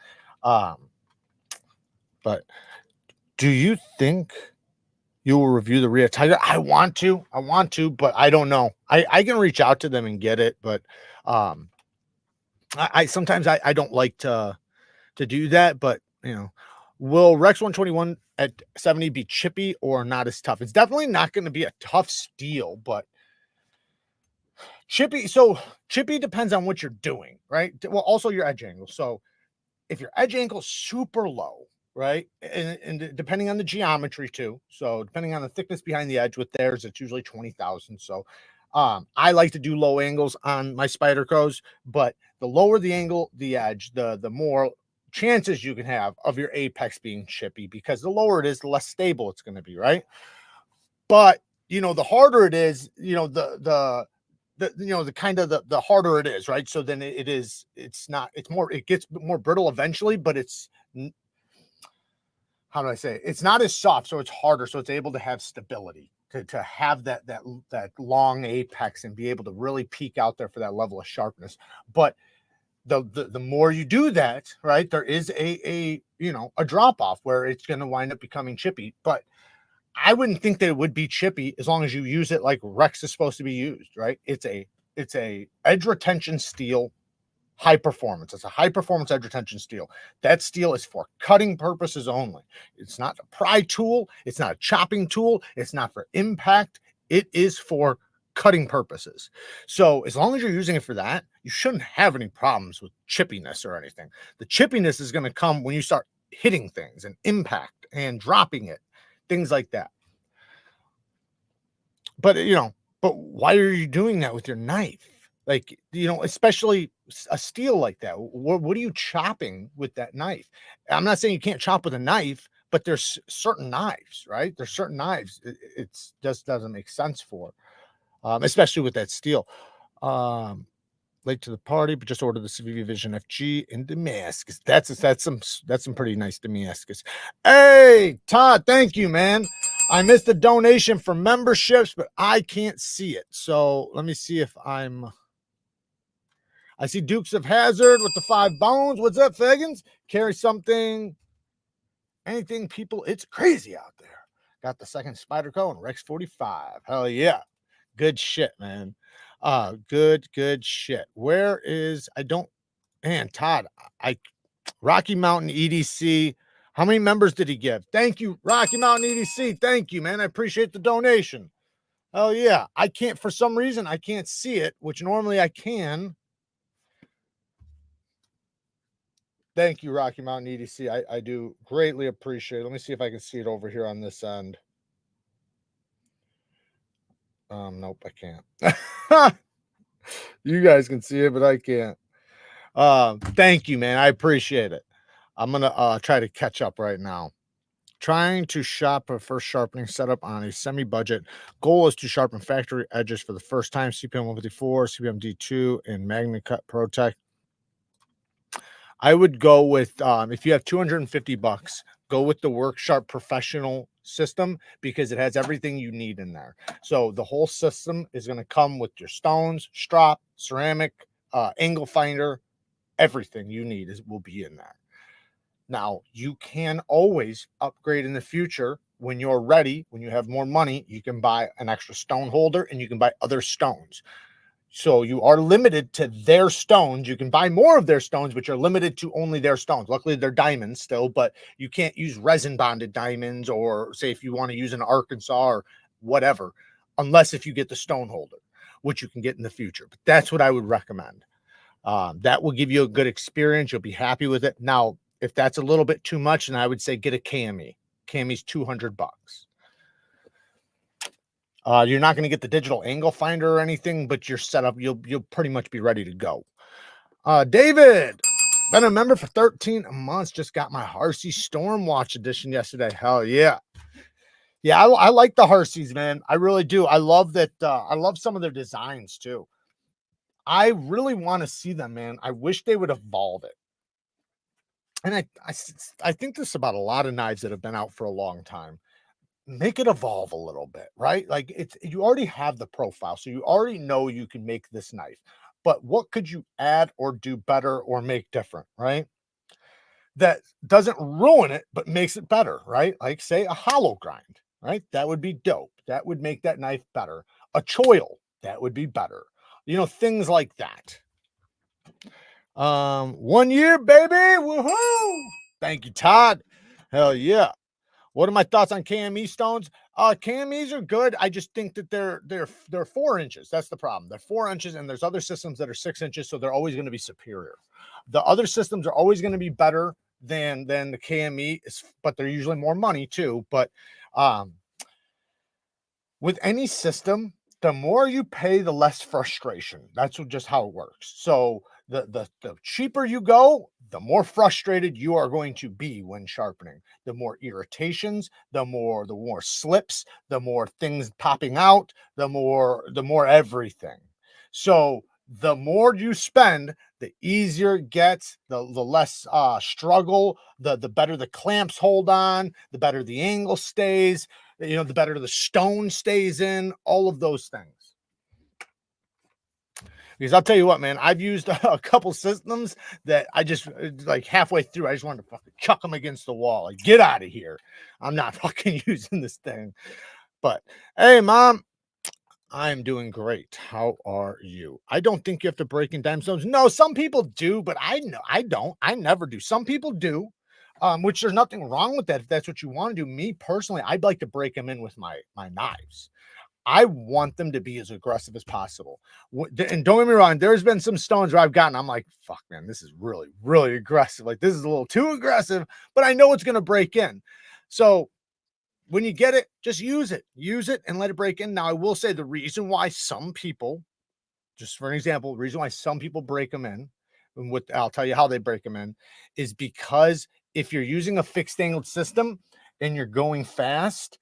But do you think you will review the Rio Tiger? I want to, but I don't know. I can reach out to them and get it, but I sometimes I don't like to do that. But you know, will Rex 121 at 70 be chippy or not as tough? It's definitely not going to be a tough steel, but chippy. So chippy depends on what you're doing, right? Well, also your edge angle. So if your edge angle is super low, right, and depending on the geometry too, so depending on the thickness behind the edge, with theirs it's usually 20,000. So I like to do low angles on my Spydercos, but the lower the angle, the edge, the more chances you can have of your apex being chippy, because the lower it is, the less stable it's going to be, right? But you know, the harder it is, you know, the you know, the kind of the harder it is, right? So then it's it gets more brittle eventually, but it's, how do I say it? It's not as soft, so it's harder, so it's able to have stability, to have that long apex and be able to really peak out there for that level of sharpness. But the more you do that, right, there is a you know, a drop off where it's going to wind up becoming chippy. But I wouldn't think that it would be chippy as long as you use it like Rex is supposed to be used, right? It's a edge retention steel, high performance. It's a high performance edge retention steel. That steel is for cutting purposes only. It's not a pry tool. It's not a chopping tool. It's not for impact. It is for cutting purposes. So as long as you're using it for that, you shouldn't have any problems with chippiness or anything. The chippiness is going to come when you start hitting things and impact and dropping it, things like that. But you know, but why are you doing that with your knife? Like, you know, especially a steel like that. What are you chopping with that knife? I'm not saying you can't chop with a knife, but there's certain knives, right? There's certain knives it's just doesn't make sense for, especially with that steel. Late to the party, but just ordered the CVV Vision FG in Damascus. That's some pretty nice Damascus. Hey, Todd, thank you, man. I missed the donation for memberships, but I can't see it. So let me see if I see Dukes of Hazzard with the 5 bones. What's up, Fagans? Carry something, anything, people. It's crazy out there. Got the second Spyderco and Rex 45. Hell yeah. Good shit, man. Good shit. Where is, man, Todd, Rocky Mountain EDC. How many members did he give? Thank you, Rocky Mountain EDC. Thank you, man. I appreciate the donation. Oh yeah. I can't, for some reason, I can't see it, which normally I can. Thank you, Rocky Mountain EDC. I do greatly appreciate it. Let me see if I can see it over here on this end. Nope, I can't. You guys can see it, but I can't. Thank you, man. I appreciate it. I'm gonna try to catch up right now. Trying to shop a first sharpening setup on a semi-budget. Goal is to sharpen factory edges for the first time. CPM 154, CPM D2, and MagnaCut ProTech. I would go with, if you have 250 bucks, go with the WorkSharp Professional system, because it has everything you need in there. So the whole system is going to come with your stones, strop, ceramic, angle finder, everything you need will be in there. Now, you can always upgrade in the future when you're ready. When you have more money, you can buy an extra stone holder and you can buy other stones. So you are limited to their stones. You can buy more of their stones, but you're limited to only their stones. Luckily, they're diamonds still, but you can't use resin bonded diamonds, or say if you want to use an Arkansas or whatever, unless if you get the stone holder, which you can get in the future. But that's what I would recommend. That will give you a good experience. You'll be happy with it. Now, if that's a little bit too much, then I would say get a Cami. Cami's 200 bucks. You're not going to get the digital angle finder or anything, but your setup, you'll pretty much be ready to go. David, Been a member for 13 months. Just got my Harsey Stormwatch edition yesterday. Hell yeah. Yeah, I like the Harseys, man. I really do. I love that. I love some of their designs too. I really want to see them, man. I wish they would evolve it. And I think this about a lot of knives that have been out for a long time. Make it evolve a little bit, right? Like you already have the profile, so you already know you can make this knife. But what could you add or do better or make different, right? That doesn't ruin it, but makes it better, right? Like say a hollow grind, right? That would be dope. That would make that knife better. A choil, that would be better. You know, things like that. 1 year, baby. Woohoo! Thank you, Todd. Hell yeah. What are my thoughts on KME stones? KMEs are good. I just think that they're 4 inches. That's the problem. They're 4 inches, and there's other systems that are 6 inches, so they're always going to be superior. The other systems are always going to be better than the KME, but they're usually more money too. But with any system, the more you pay, the less frustration. That's just how it works. So the cheaper you go, the more frustrated you are going to be when sharpening. The more irritations, the more slips, the more things popping out, the more everything. So the more you spend, the easier it gets, the less struggle, the better the clamps hold on, the better the angle stays, you know, the better the stone stays in, all of those things. Because I'll tell you what, man, I've used a couple systems that I just like halfway through, I just wanted to fucking chuck them against the wall. Like, get out of here. I'm not fucking using this thing. But hey, Mom, I'm doing great. How are you? I don't think you have to break in dime stones. No, some people do, but I don't. I never do. Some people do. Which there's nothing wrong with that if that's what you want to do. Me personally, I'd like to break them in with my knives. I want them to be as aggressive as possible. And don't get me wrong, there's been some stones where I've gotten, I'm like, fuck, man, this is really, really aggressive. Like, this is a little too aggressive, but I know it's going to break in. So when you get it, just use it and let it break in. Now, I will say the reason why some people, just for an example, the reason why some people break them in, and I'll tell you how they break them in, is because if you're using a fixed angled system and you're going fast,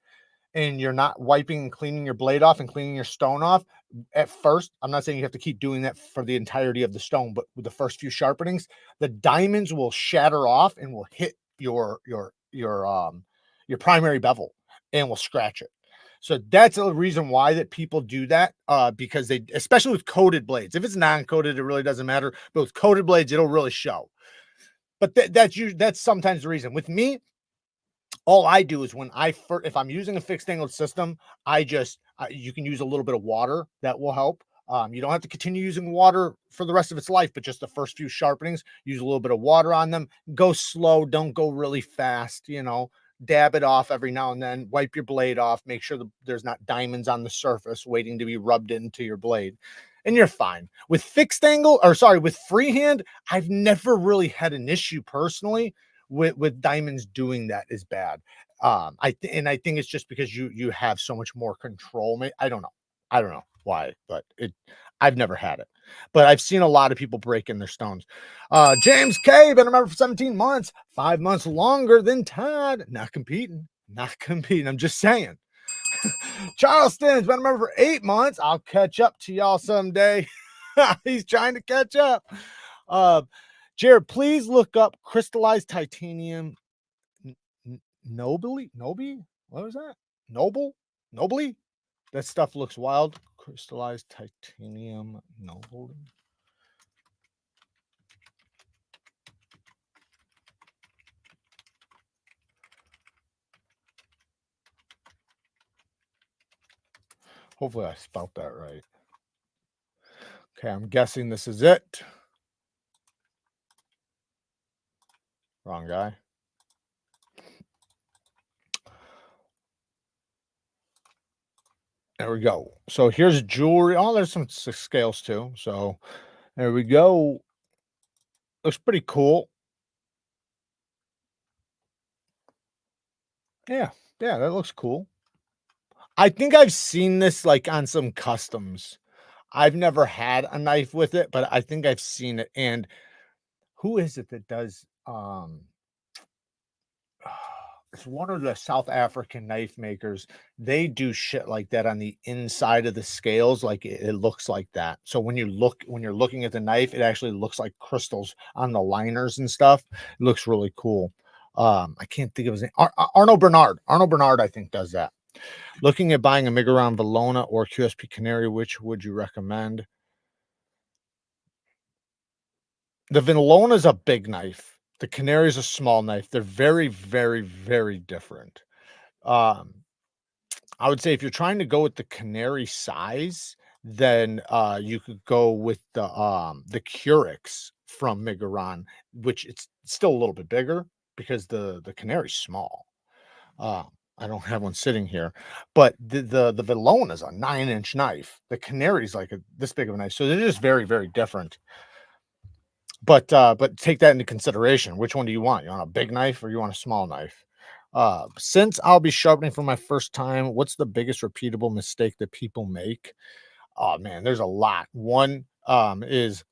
and you're not wiping and cleaning your blade off and cleaning your stone off at first, I'm not saying you have to keep doing that for the entirety of the stone, but with the first few sharpenings, the diamonds will shatter off and will hit your primary bevel and will scratch it. So that's a reason why that people do that, because they, especially with coated blades. If it's non-coated, it really doesn't matter. But with coated blades, it'll really show. But that's sometimes the reason. With me, all I do is when if I'm using a fixed angled system, you can use a little bit of water. That will help. You don't have to continue using water for the rest of its life, but just the first few sharpenings, use a little bit of water on them. Go slow. Don't go really fast. You know, dab it off every now and then. Wipe your blade off. Make sure there's not diamonds on the surface waiting to be rubbed into your blade. And you're fine. With with freehand, I've never really had an issue personally with diamonds doing that is bad. I think it's just because you have so much more control. I don't know why, but I've never had it, but I've seen a lot of people break in their stones. James K, been a member for 17 months, 5 months longer than Todd. Not competing. I'm just saying. Charleston's been a member for 8 months. I'll catch up to y'all someday. He's trying to catch up. Jared, please look up crystallized titanium. Nobly? What was that? Nobly? That stuff looks wild. Crystallized titanium nobly. Hopefully I spelled that right. Okay, I'm guessing this is it. Wrong guy. There we go. So here's jewelry. Oh, there's some scales too. So there we go. Looks pretty cool. Yeah, that looks cool. I think I've seen this like on some customs. I've never had a knife with it, but I think I've seen it. And who is it that does it's one of the South African knife makers. They do shit like that on the inside of the scales, like it looks like that. So when you're looking at the knife, it actually looks like crystals on the liners and stuff. It looks really cool. I can't think of his name. Arnold Bernard. Arnold Bernard, I think, does that. Looking at buying a Migueron Valona or QSP Canary, which would you recommend? The Valona is a big knife. The Canary is a small knife. They're very, very, very different. I would say if you're trying to go with the Canary size, then you could go with the Curix from Migueron, which it's still a little bit bigger because the Canary's small. I don't have one sitting here, but the Valona is a 9-inch knife. The Canary's like this big of a knife, so they're just very, very different. But take that into consideration. Which one do you want? You want a big knife or you want a small knife? Since I'll be sharpening for my first time, what's the biggest repeatable mistake that people make? Oh man, there's a lot. One is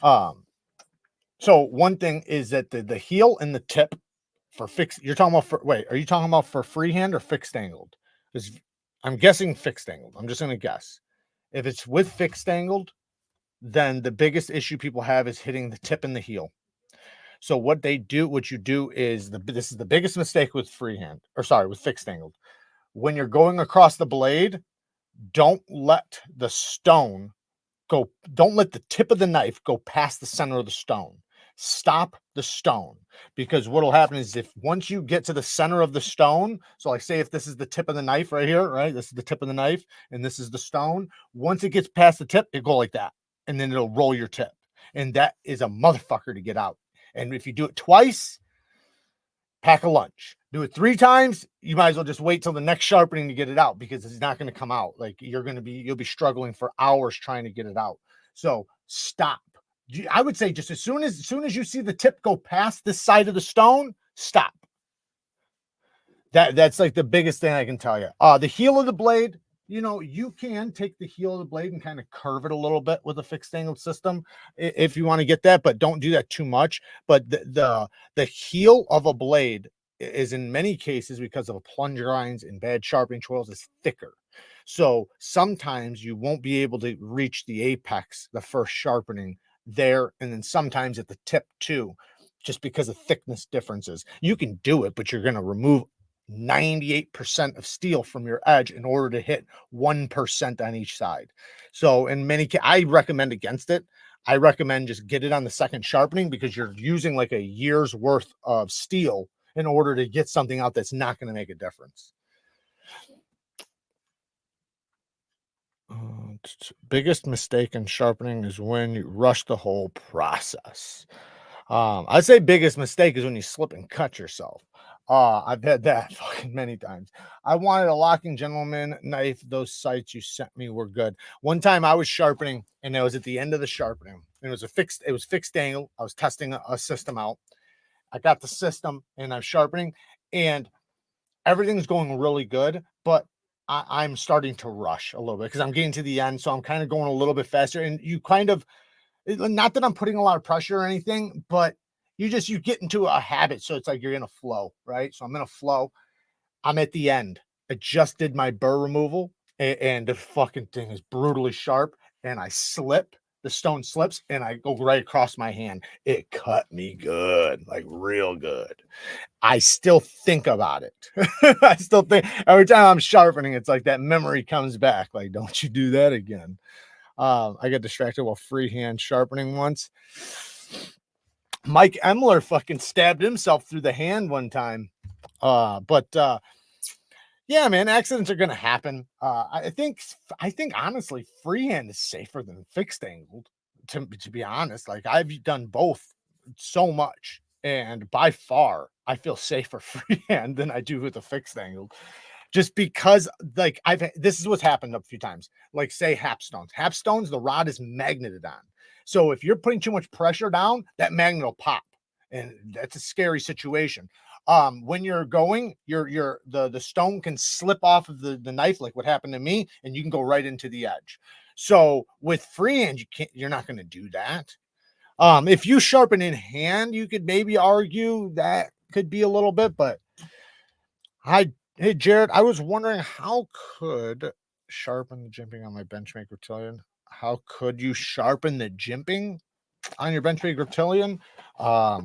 so one thing is that the heel and the tip for fixed. You're talking about for wait, are you talking about for freehand or fixed angled? Because I'm guessing fixed angled. I'm just gonna guess. If it's with fixed angled, then the biggest issue people have is hitting the tip and the heel. So what you do is this is the biggest mistake with freehand, or sorry, with fixed angled. When you're going across the blade, don't let the tip of the knife go past the center of the stone. Stop the stone, because what'll happen is if once you get to the center of the stone, so like say if this is the tip of the knife right here, right? This is the tip of the knife and this is the stone. Once it gets past the tip, it go like that, and then it'll roll your tip. And that is a motherfucker to get out. And if you do it twice, pack a lunch. Do it 3 times, you might as well just wait till the next sharpening to get it out, because it's not going to come out. Like you'll be struggling for hours trying to get it out. So stop. I would say just as soon as you see the tip go past this side of the stone, stop. That's like the biggest thing I can tell you. The heel of the blade, you can take the heel of the blade and kind of curve it a little bit with a fixed angled system if you want to get that, but don't do that too much. But the heel of a blade is in many cases, because of a plunger grinds and bad sharpening choils, is thicker. So sometimes you won't be able to reach the apex, the first sharpening there, and then sometimes at the tip too, just because of thickness differences. You can do it, but you're going to remove 98% of steel from your edge in order to hit 1% on each side. So in many cases, I recommend against it. I recommend just get it on the second sharpening, because you're using like a year's worth of steel in order to get something out that's not going to make a difference. Biggest mistake in sharpening is when you rush the whole process. I'd say biggest mistake is when you slip and cut yourself. I've had that fucking many times. I wanted a locking gentleman knife. Those sights you sent me were good. One time I was sharpening, and it was at the end of the sharpening. It was fixed angle. I was testing a system out. I got the system and I'm sharpening, and everything's going really good, but I'm starting to rush a little bit because I'm getting to the end. So I'm kind of going a little bit faster, and you kind of, not that I'm putting a lot of pressure or anything, but you get into a habit. So it's like you're in a flow, right? So I'm in a flow. I'm at the end. I just did my burr removal, and the fucking thing is brutally sharp, and I slip. The stone slips and I go right across my hand. It cut me good, like real good. I still think about it. I still think every time I'm sharpening, it's like that memory comes back. Like, don't you do that again. I got distracted while freehand sharpening once. Mike Emler fucking stabbed himself through the hand one time. Yeah, man, accidents are gonna happen. I think honestly, freehand is safer than fixed angled. To be honest, like I've done both so much, and by far, I feel safer freehand than I do with a fixed angled. Just because, like, this is what's happened a few times. Like, say HAPSTONEs, the rod is magneted on. So if you're putting too much pressure down, that magnet will pop, and that's a scary situation. When you're going, the stone can slip off of the knife, like what happened to me, and you can go right into the edge. So with freehand, you're not going to do that. If you sharpen in hand, you could maybe argue that could be a little bit, but hey Jared, I was wondering how could sharpen the jimping on my Benchmade Reptilian? How could you sharpen the jimping on your Benchmade Reptilian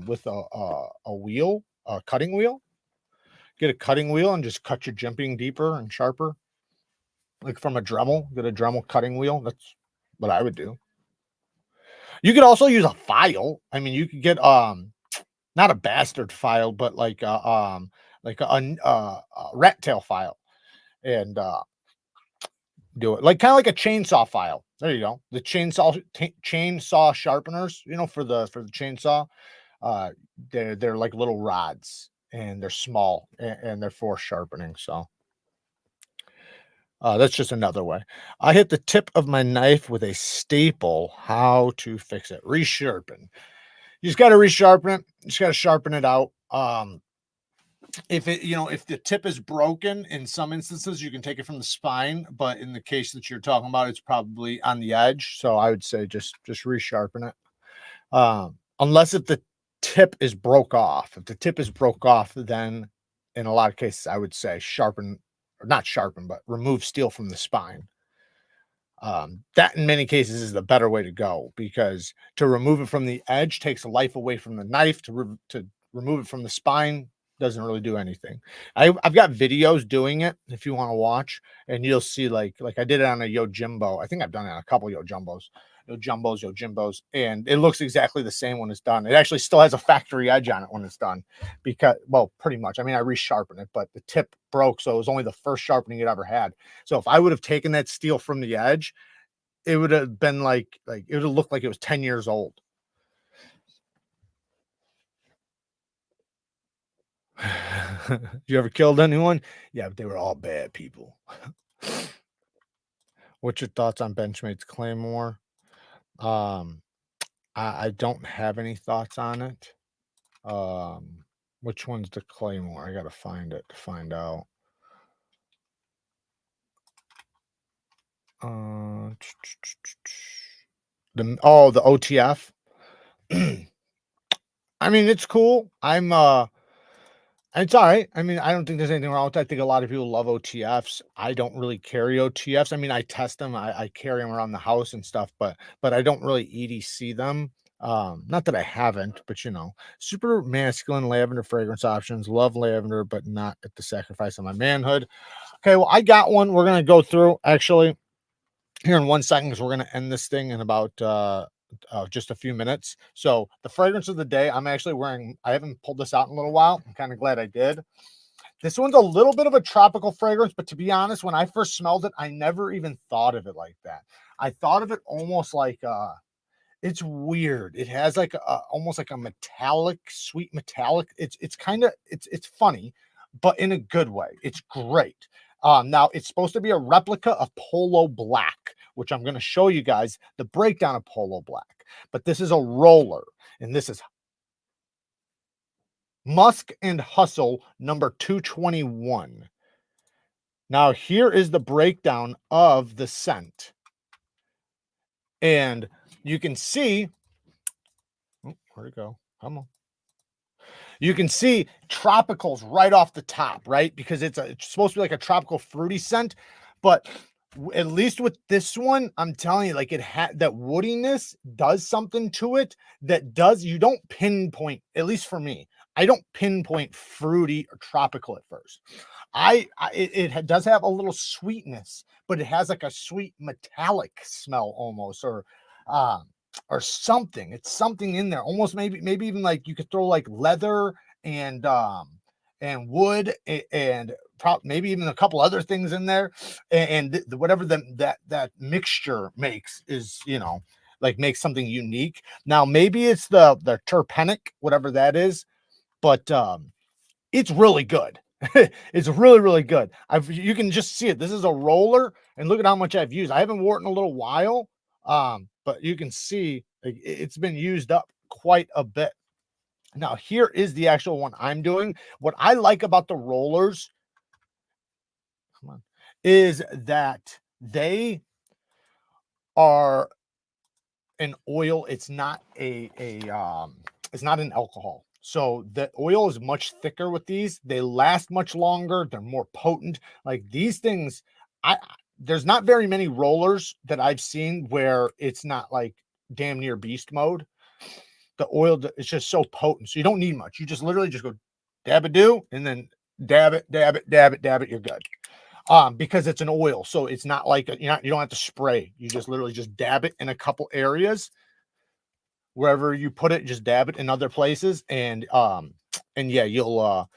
with a wheel, a cutting wheel? Get a cutting wheel and just cut your jimping deeper and sharper, like from a Dremel. Get a Dremel cutting wheel. That's what I would do. You could also use a file. I mean, you could get not a bastard file, but like a rat tail file, and do it like kind of like a chainsaw file. There you go. The chainsaw sharpeners, you know, for the chainsaw. They're like little rods, and they're small, and they're for sharpening. So that's just another way. I hit the tip of my knife with a staple. How to fix it? Resharpen. You just got to resharpen it. You just got to sharpen it out. If it, you know, if the tip is broken, in some instances you can take it from the spine, but in the case that you're talking about, it's probably on the edge. So I would say just resharpen it. Unless if the tip is broke off. If the tip is broke off, then in a lot of cases I would say sharpen, or not sharpen, but remove steel from the spine. That in many cases is the better way to go, because to remove it from the edge takes life away from the knife. To remove it from the spine doesn't really do anything. I've got videos doing it if you want to watch, and you'll see like I did it on a Yojimbo. I think I've done it on a couple Yojimbos, Yojimbos, and it looks exactly the same when it's done. It actually still has a factory edge on it when it's done, because, well, pretty much. I mean, I resharpened it, but the tip broke, so it was only the first sharpening it ever had. So if I would have taken that steel from the edge, it would have been like it would have looked like it was 10 years old. You ever killed anyone? Yeah, but they were all bad people. What's your thoughts on Benchmade's Claymore? I don't have any thoughts on it. Which one's the Claymore? I gotta find it to find out. The OTF. I mean, it's cool. It's all right. I mean, I don't think there's anything wrong with that. I think a lot of people love OTFs. I don't really carry OTFs. I mean, I test them. I carry them around the house and stuff, but I don't really EDC them. Not that I haven't, but you know, super masculine lavender fragrance options. Love lavender, but not at the sacrifice of my manhood. Okay, well, I got one. We're gonna go through actually here in 1 second, because we're gonna end this thing in about just a few minutes. So the fragrance of the day, I'm actually wearing, I haven't pulled this out in a little while. I'm kind of glad I did. This one's a little bit of a tropical fragrance, but to be honest, when I first smelled it, I never even thought of it like that. I thought of it almost like it's weird. It has like almost like a metallic, sweet metallic. It's kind of it's funny, but in a good way. It's great. Now it's supposed to be a replica of Polo Black, which I'm going to show you guys the breakdown of Polo Black. But this is a roller, and this is Musk and Hustle number 221. Now here is the breakdown of the scent, and you can see. Oh, where'd it go? Come on. You can see tropicals right off the top, right? Because it's supposed to be like a tropical fruity scent, but at least with this one, I'm telling you, like it had that woodiness does something to it that does, you don't pinpoint, at least for me, I don't pinpoint fruity or tropical at first. It does have a little sweetness, but it has like a sweet metallic smell almost, or something. It's something in there, almost maybe even like you could throw like leather and wood and maybe even a couple other things in there, and whatever that mixture makes is, you know, like makes something unique. Now maybe it's the terpenic, whatever that is, but it's really good. It's really good. You can just see it. This is a roller, and look at how much I've used. I haven't worn it in a little while, but you can see it's been used up quite a bit. Now here is the actual one I'm doing. What I like about the rollers, come on, is that they are an oil. It's not it's not an alcohol. So the oil is much thicker with these. They last much longer. They're more potent. Like these things, there's not very many rollers that I've seen where it's not like damn near beast mode. The oil is just so potent. So you don't need much. You just literally just go dab a do and then dab it, dab it, dab it, dab it. You're good. Because it's an oil. So it's not like you don't have to spray. You just literally just dab it in a couple areas. Wherever you put it, just dab it in other places, and yeah, you'll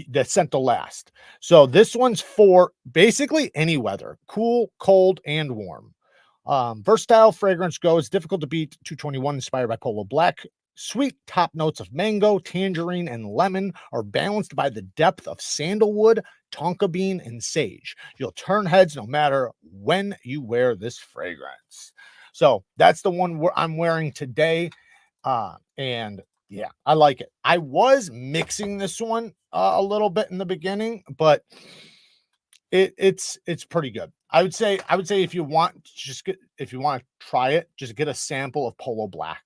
the scent will last. So this one's for basically any weather, cool, cold, and warm. Versatile fragrance goes difficult to beat. 221 inspired by Polo Black. Sweet top notes of mango, tangerine, and lemon are balanced by the depth of sandalwood, tonka bean, and sage. You'll turn heads no matter when you wear this fragrance. So that's the one I'm wearing today. And yeah, I like it. I was mixing this one a little bit in the beginning, but it's pretty good. I would say if you want to try it, just get a sample of Polo Black.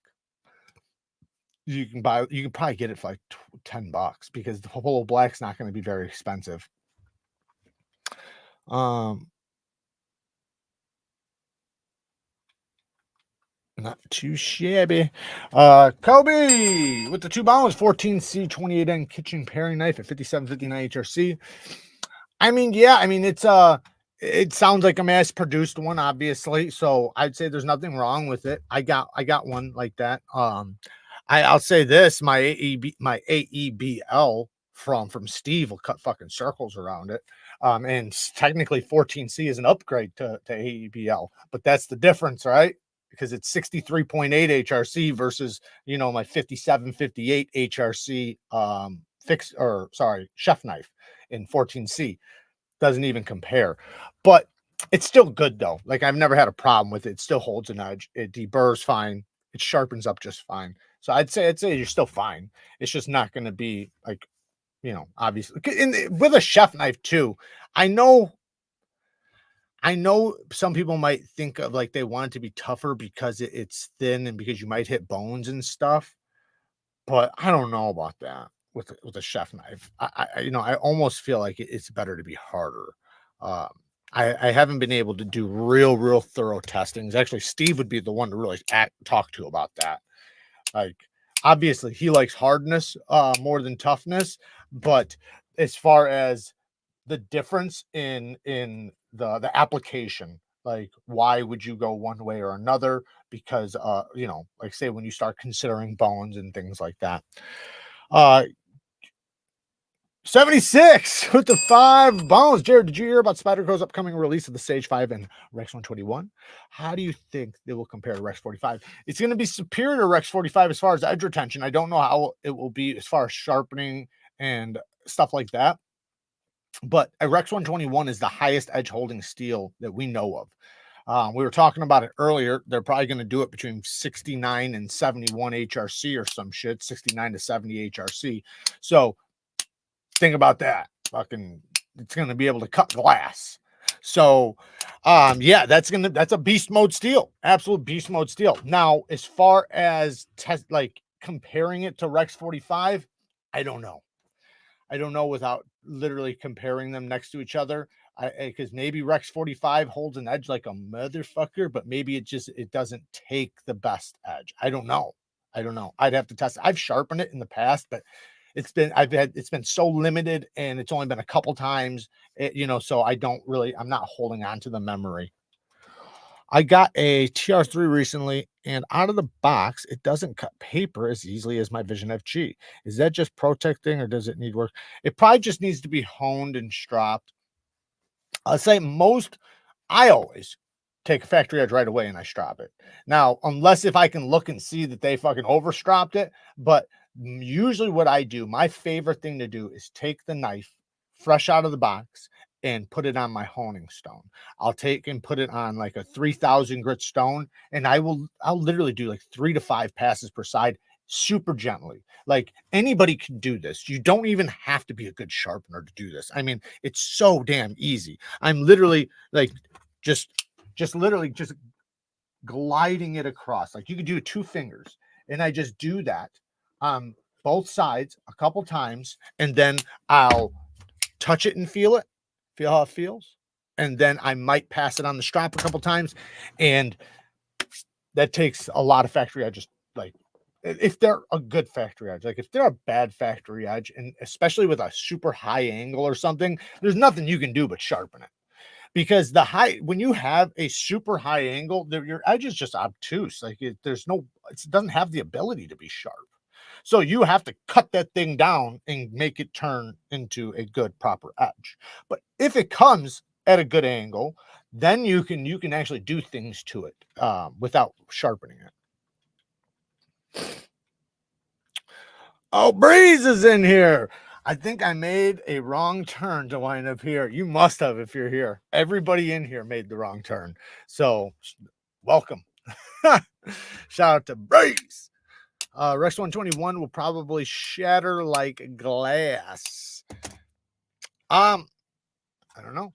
You can probably get it for like $10 because the Polo Black's not going to be very expensive. Not too shabby. Kobe with the 2 bombs, 14C 28N kitchen paring knife at 5759 HRC. I mean, yeah, I mean it sounds like a mass produced one, obviously. So I'd say there's nothing wrong with it. I got one like that. I'll say this: my AEBL from Steve will cut fucking circles around it. And technically 14C is an upgrade to AEBL, but that's the difference, right? Because it's 63.8 HRC versus, my 5758 HRC chef knife in 14C. Doesn't even compare. But it's still good though. Like I've never had a problem with it. It still holds an edge. It deburrs fine. It sharpens up just fine. So I'd say you're still fine. It's just not going to be like, obviously with a chef knife too. I know some people might think of like they want it to be tougher because it's thin and because you might hit bones and stuff, but I don't know about that with a chef knife. I almost feel like it's better to be harder. I haven't been able to do real thorough testings. Actually, Steve would be the one to really talk to about that. Like obviously he likes hardness more than toughness, but as far as the difference in the application, like why would you go one way or another? Because like say when you start considering bones and things like that. 76 with the 5 bones. Jared, did you hear about Spyderco's upcoming release of the Sage 5 and Rex 121? How do you think they will compare to Rex 45? It's going to be superior to Rex 45 as far as edge retention. I don't know how it will be as far as sharpening and stuff like that. But a Rex 121 is the highest edge holding steel that we know of. We were talking about it earlier. They're probably going to do it between 69 and 71 HRC or some shit, 69 to 70 HRC. So think about that. Fucking, it's going to be able to cut glass. So, yeah, that's a beast mode steel, absolute beast mode steel. Now, as far as comparing it to Rex 45, I don't know. I don't know without literally comparing them next to each other. Because maybe Rex 45 holds an edge like a motherfucker, but maybe it doesn't take the best edge. I don't know. I'd have to test it. I've sharpened it in the past, but it's been so limited and it's only been a couple times, so I'm not holding on to the memory. I got a TR3 recently, and out of the box, it doesn't cut paper as easily as my Vision FG. Is that just protecting or does it need work? It probably just needs to be honed and stropped. I'll say I always take a factory edge right away and I strop it. Now, unless if I can look and see that they fucking overstropped it, but usually what I do, my favorite thing to do is take the knife fresh out of the box and put it on my honing stone. I'll take and put it on like a 3000 grit stone, and I'll literally do like 3 to 5 passes per side, super gently. Like anybody can do this. You don't even have to be a good sharpener to do this. I mean, it's so damn easy. I'm literally like just gliding it across. Like you could do 2 fingers, and I just do that on both sides a couple times, and then I'll touch it and feel how it feels, and then I might pass it on the strap a couple times, and that takes a lot of factory edges. Like if they're a good factory edge, like if they're a bad factory edge, and especially with a super high angle or something, there's nothing you can do but sharpen it. Because when you have a super high angle, your edge is just obtuse. Like it doesn't have the ability to be sharp. So you have to cut that thing down and make it turn into a good proper edge. But if it comes at a good angle, then you can actually do things to it without sharpening it. Oh, Breeze is in here. I think I made a wrong turn to wind up here. You must have if you're here. Everybody in here made the wrong turn. So welcome. Shout out to Breeze. Rex 121 will probably shatter like glass. I don't know.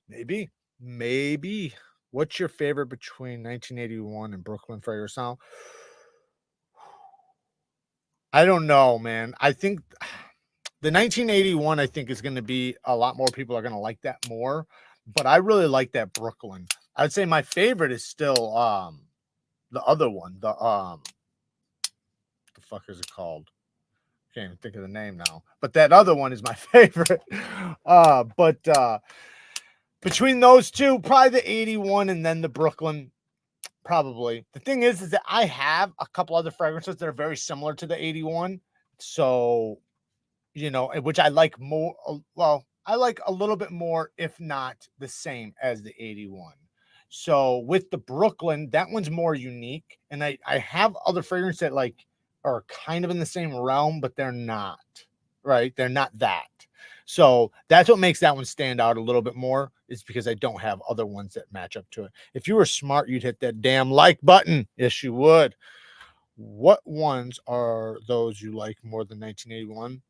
Maybe. What's your favorite between 1981 and Brooklyn Fragrance now? I don't know, man. I think the 1981, I think, is going to be a lot more people are going to like that more. But I really like that Brooklyn. I'd say my favorite is still the other one. The fuck is it called? Can't even think of the name now. But that other one is my favorite. But between those two, probably the 81 and then the Brooklyn. Probably. The thing is that I have a couple other fragrances that are very similar to the 81. So, which I like more. Well, I like a little bit more, if not the same as the 81. So with the Brooklyn, that one's more unique. And I have other fragrances that like are kind of in the same realm, but they're not, right? They're not that. So that's what makes that one stand out a little bit more, is because I don't have other ones that match up to it. If you were smart, you'd hit that damn like button. Yes, you would. What ones are those you like more than 1981?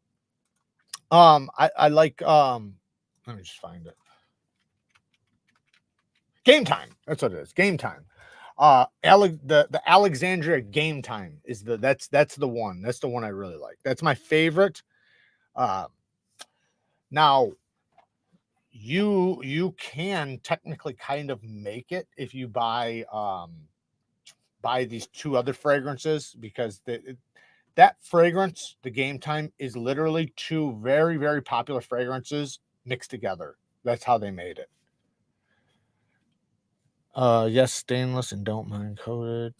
I like let me just find it. Game Time. That's what it is. Game Time. The Alexandria Game Time is that's the one. That's the one I really like. That's my favorite. Now you can technically kind of make it if you buy these 2 other fragrances, because that fragrance, the Game Time, is literally 2 very, very popular fragrances mixed together. That's how they made it. Yes, stainless and don't mind coated.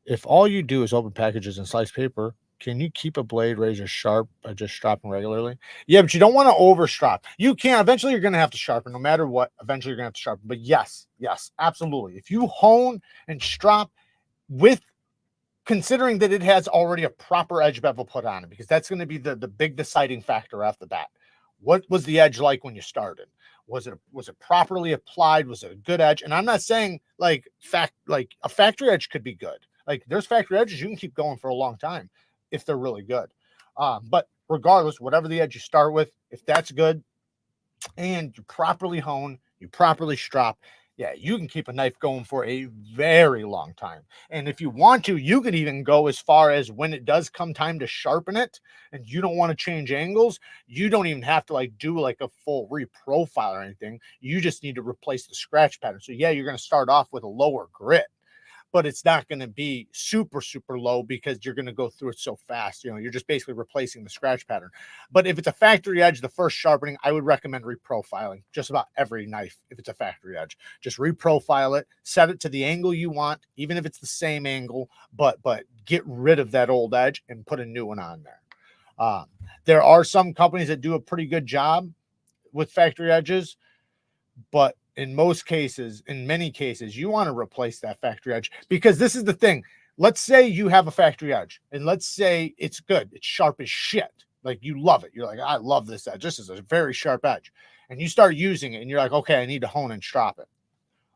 If all you do is open packages and slice paper, can you keep a blade razor sharp by just stropping regularly? Yeah, but you don't want to over strop. You can. Eventually, you're going to have to sharpen no matter what. Eventually, you're going to have to sharpen. But yes, absolutely. If you hone and strop with considering that it has already a proper edge bevel put on it, because that's going to be the big deciding factor off the bat. What was the edge like when you started? Was it properly applied? Was it a good edge? And I'm not saying like a factory edge could be good. Like there's factory edges you can keep going for a long time if they're really good. But regardless, whatever the edge you start with, if that's good and you properly hone, you properly strop, yeah, you can keep a knife going for a very long time. And if you want to, you could even go as far as when it does come time to sharpen it and you don't want to change angles, you don't even have to like do like a full reprofile or anything. You just need to replace the scratch pattern. So yeah, you're going to start off with a lower grit, but it's not going to be super, super low because you're going to go through it so fast. You're just basically replacing the scratch pattern. But if it's a factory edge, the first sharpening, I would recommend reprofiling just about every knife. If it's a factory edge, just reprofile it, set it to the angle you want, even if it's the same angle, but get rid of that old edge and put a new one on there. There are some companies that do a pretty good job with factory edges, but in many cases, you want to replace that factory edge, because this is the thing. Let's say you have a factory edge and let's say it's good. It's sharp as shit. Like you love it. You're like, I love this edge. This is a very sharp edge. And you start using it and you're like, okay, I need to hone and strop it.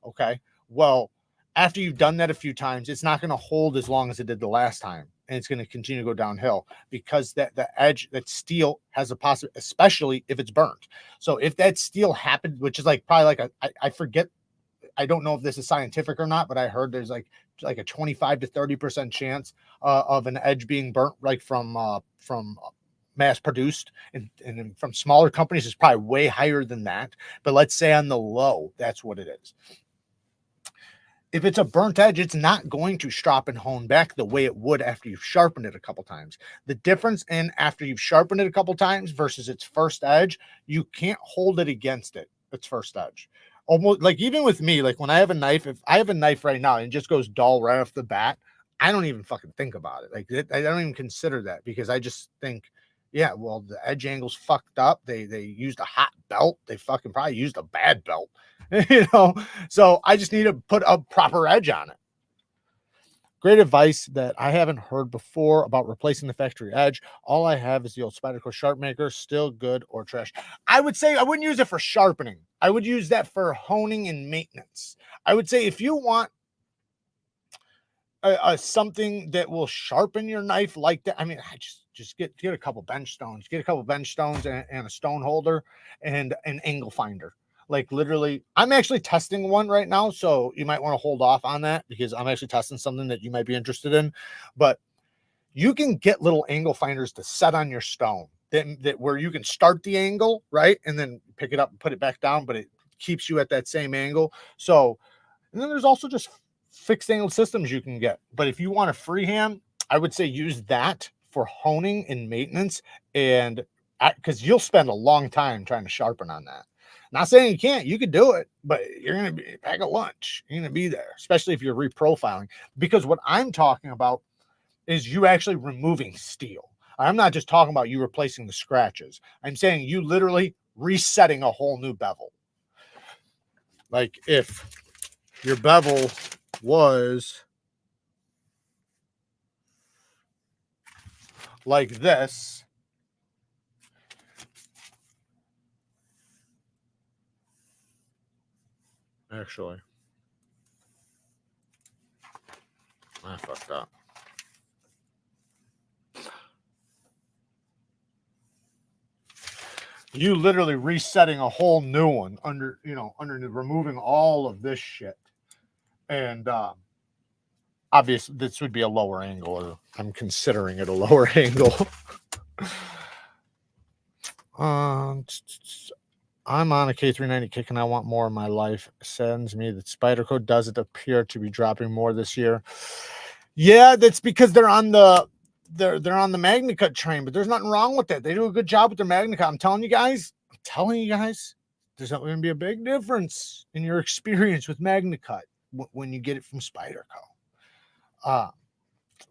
Okay. Well, after you've done that a few times, it's not going to hold as long as it did the last time. And it's going to continue to go downhill, because the edge, that steel has a possibility, especially if it's burnt. So if that steel happened, which is like probably like I forget, I don't know if this is scientific or not, but I heard there's like a 25 to 30% chance of an edge being burnt, like from mass produced, and from smaller companies is probably way higher than that. But let's say on the low, that's what it is. If it's a burnt edge, it's not going to strop and hone back the way it would after you've sharpened it a couple times. The difference in after you've sharpened it a couple times versus its first edge, you can't hold it against its first edge. Almost like even with me, like when I have a knife, if I have a knife right now and it just goes dull right off the bat, I don't even fucking think about it. Like I don't even consider that, because I just think, yeah, well, the edge angle's fucked up. They used a hot belt. They fucking probably used a bad belt. You know, so I just need to put a proper edge on it. Great advice that I haven't heard before about replacing the factory edge. All I have is the old Spyderco Sharp Maker. Still good or trash? I would say I wouldn't use it for sharpening. I would use that for honing and maintenance. I would say if you want something that will sharpen your knife like that, I mean, I just get a couple bench stones, and a stone holder and an angle finder. Like literally, I'm actually testing one right now, so you might want to hold off on that, because I'm actually testing something that you might be interested in. But you can get little angle finders to set on your stone that where you can start the angle, right, and then pick it up and put it back down, but it keeps you at that same angle. So, and then there's also just fixed angle systems you can get. But if you want a freehand, I would say use that for honing and maintenance, and because you'll spend a long time trying to sharpen on that. Not saying you can't, you could do it, but you're going to be pack a lunch. You're going to be there, especially if you're reprofiling, because what I'm talking about is you actually removing steel. I'm not just talking about you replacing the scratches. I'm saying you literally resetting a whole new bevel. Like if your bevel was like this, actually, I fucked up. You literally resetting a whole new one under removing all of this shit. And obviously this would be a lower angle, or I'm considering it a lower angle. I'm on a K390 kick and I want more in my life. Sends me that Spyderco doesn't appear to be dropping more this year. Yeah, that's because they're on the MagnaCut train, but there's nothing wrong with that. They do a good job with their MagnaCut. I'm telling you guys, there's not going to be a big difference in your experience with MagnaCut when you get it from Spyderco.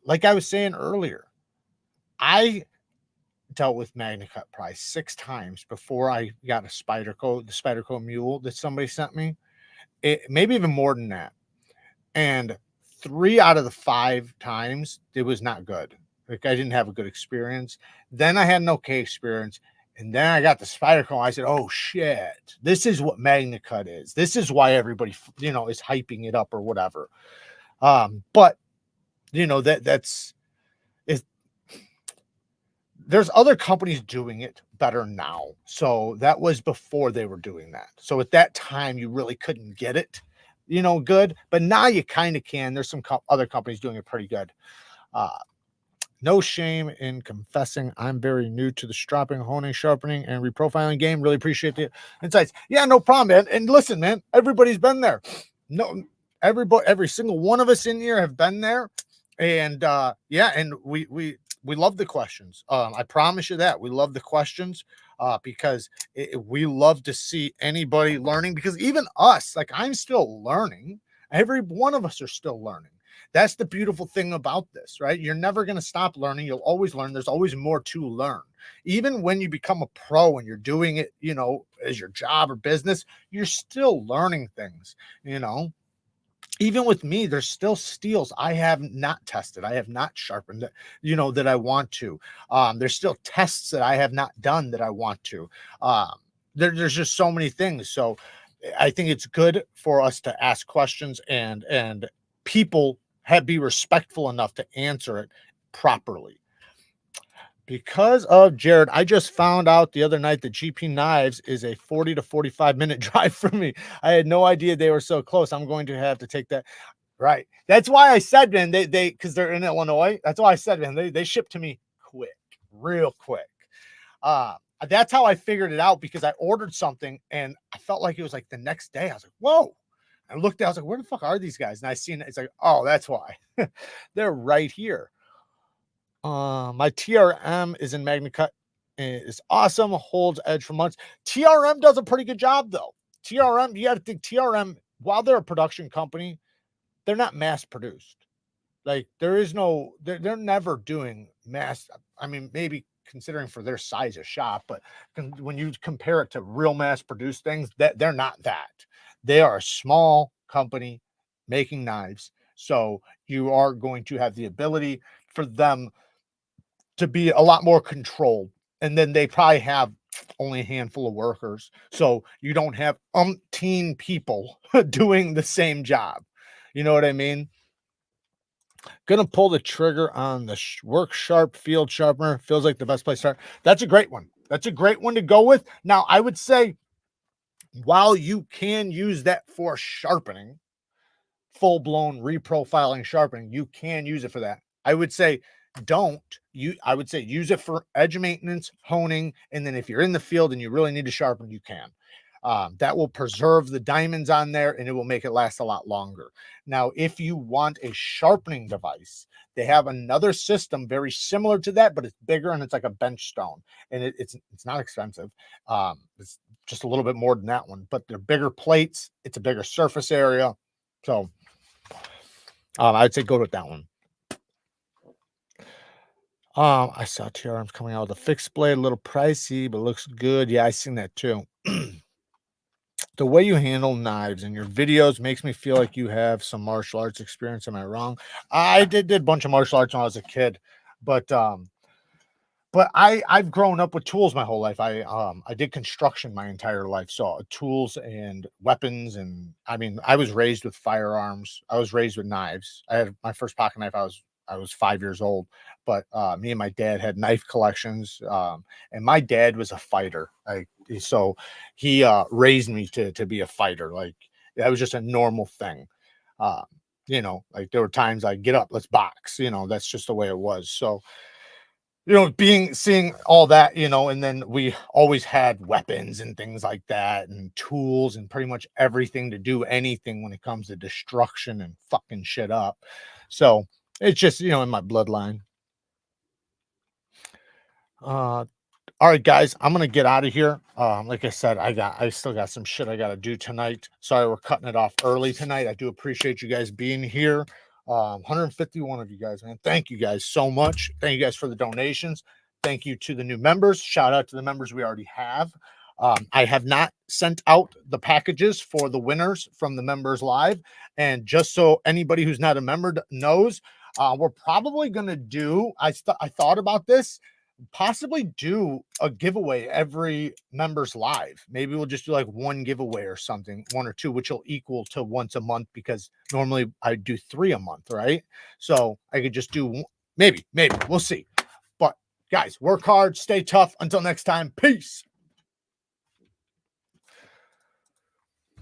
Like I was saying earlier, I dealt with MagnaCut probably 6 times before I got the Spyderco Mule that somebody sent me. Maybe even more than that. And 3 out of the 5 times it was not good. Like I didn't have a good experience. Then I had an okay experience. And then I got the Spyderco and I said, oh shit, this is what MagnaCut is. This is why everybody, is hyping it up or whatever. But there's other companies doing it better now. So that was before they were doing that. So at that time, you really couldn't get it, good. But now you kind of can. There's some other companies doing it pretty good. No shame in confessing I'm very new to the stropping, honing, sharpening, and reprofiling game. Really appreciate the insights. Yeah, no problem, man. And listen, man, everybody's been there. No, every single one of us in here have been there. And and we love the questions. I promise you that we love the questions because we love to see anybody learning, because even us, like I'm still learning. Every one of us are still learning. That's the beautiful thing about this, right? You're never going to stop learning. You'll always learn. There's always more to learn. Even when you become a pro and you're doing it, as your job or business, you're still learning things, Even with me, there's still steels I have not tested. I have not sharpened it, that I want to. There's still tests that I have not done that I want to. There's just so many things. So I think it's good for us to ask questions and people be respectful enough to answer it properly. because of Jared, I just found out the other night that GP Knives is a 40 to 45-minute drive from me. I had no idea they were so close. I'm going to have to take that. Right. That's why I said, man, they because they're in Illinois. That's why I said, man, they ship to me quick, real quick. That's how I figured it out, because I ordered something and I felt like it was like the next day. I was like, whoa. I looked at, I was like, where the fuck are these guys? And I seen it. It's like, oh, that's why. They're right here. My TRM is in MagnaCut. It's awesome. Holds edge for months. TRM does a pretty good job, though. TRM, you got to think TRM, while they're a production company, they're not mass produced. Like, there is no, they're never doing mass. I mean, maybe considering for their size of shop, but when you compare it to real mass produced things, that they're not that. They are a small company making knives. So you are going to have the ability for them to be a lot more controlled. And then they probably have only a handful of workers. So you don't have umpteen people doing the same job. You know what I mean? Gonna pull the trigger on the Work Sharp field sharpener. Feels like the best place to start. That's a great one. That's a great one to go with. Now, I would say, while you can use that for sharpening, full-blown reprofiling sharpening, you can use it for that. I would say I would say use it for edge maintenance, honing, and then if you're in the field and you really need to sharpen, you can. That will preserve the diamonds on there and it will make it last a lot longer. Now, if you want a sharpening device, they have another system very similar to that, but it's bigger and it's like a bench stone, and it's not expensive. It's just a little bit more than that one, but they're bigger plates. It's a bigger surface area. So I'd say go with that one. I saw TRM's coming out with a fixed blade, a little pricey, but looks good. Yeah, I seen that too. The way you handle knives in your videos makes me feel like you have some martial arts experience. Am I wrong? I did a bunch of martial arts when I was a kid, but I've grown up with tools my whole life. I did construction my entire life, so tools and weapons, and I mean, I was raised with firearms. I was raised with knives. I had my first pocket knife. I was 5 years old, but me and my dad had knife collections. And my dad was a fighter. So he raised me to be a fighter. Like, that was just a normal thing. You know, like there were times I'd get up, let's box. You know, that's just the way it was. So, you know, seeing all that, you know, and then we always had weapons and things like that, and tools and pretty much everything to do anything when it comes to destruction and fucking shit up. So it's just, you know, in my bloodline. All right, guys, I'm gonna get out of here. Like I said, I still got some shit I gotta do tonight. Sorry, we're cutting it off early tonight. I do appreciate you guys being here. 151 of you guys, man. Thank you guys so much. Thank you guys for the donations. Thank you to the new members. Shout out to the members we already have. I have not sent out the packages for the winners from the members live. And just so anybody who's not a member knows, we're probably going to do, I thought about this, possibly do a giveaway every members live. Maybe we'll just do like one giveaway or something, one or two, which will equal to once a month, because normally I do 3 a month, right? So I could just do maybe we'll see. But guys, work hard, stay tough. Until next time, peace.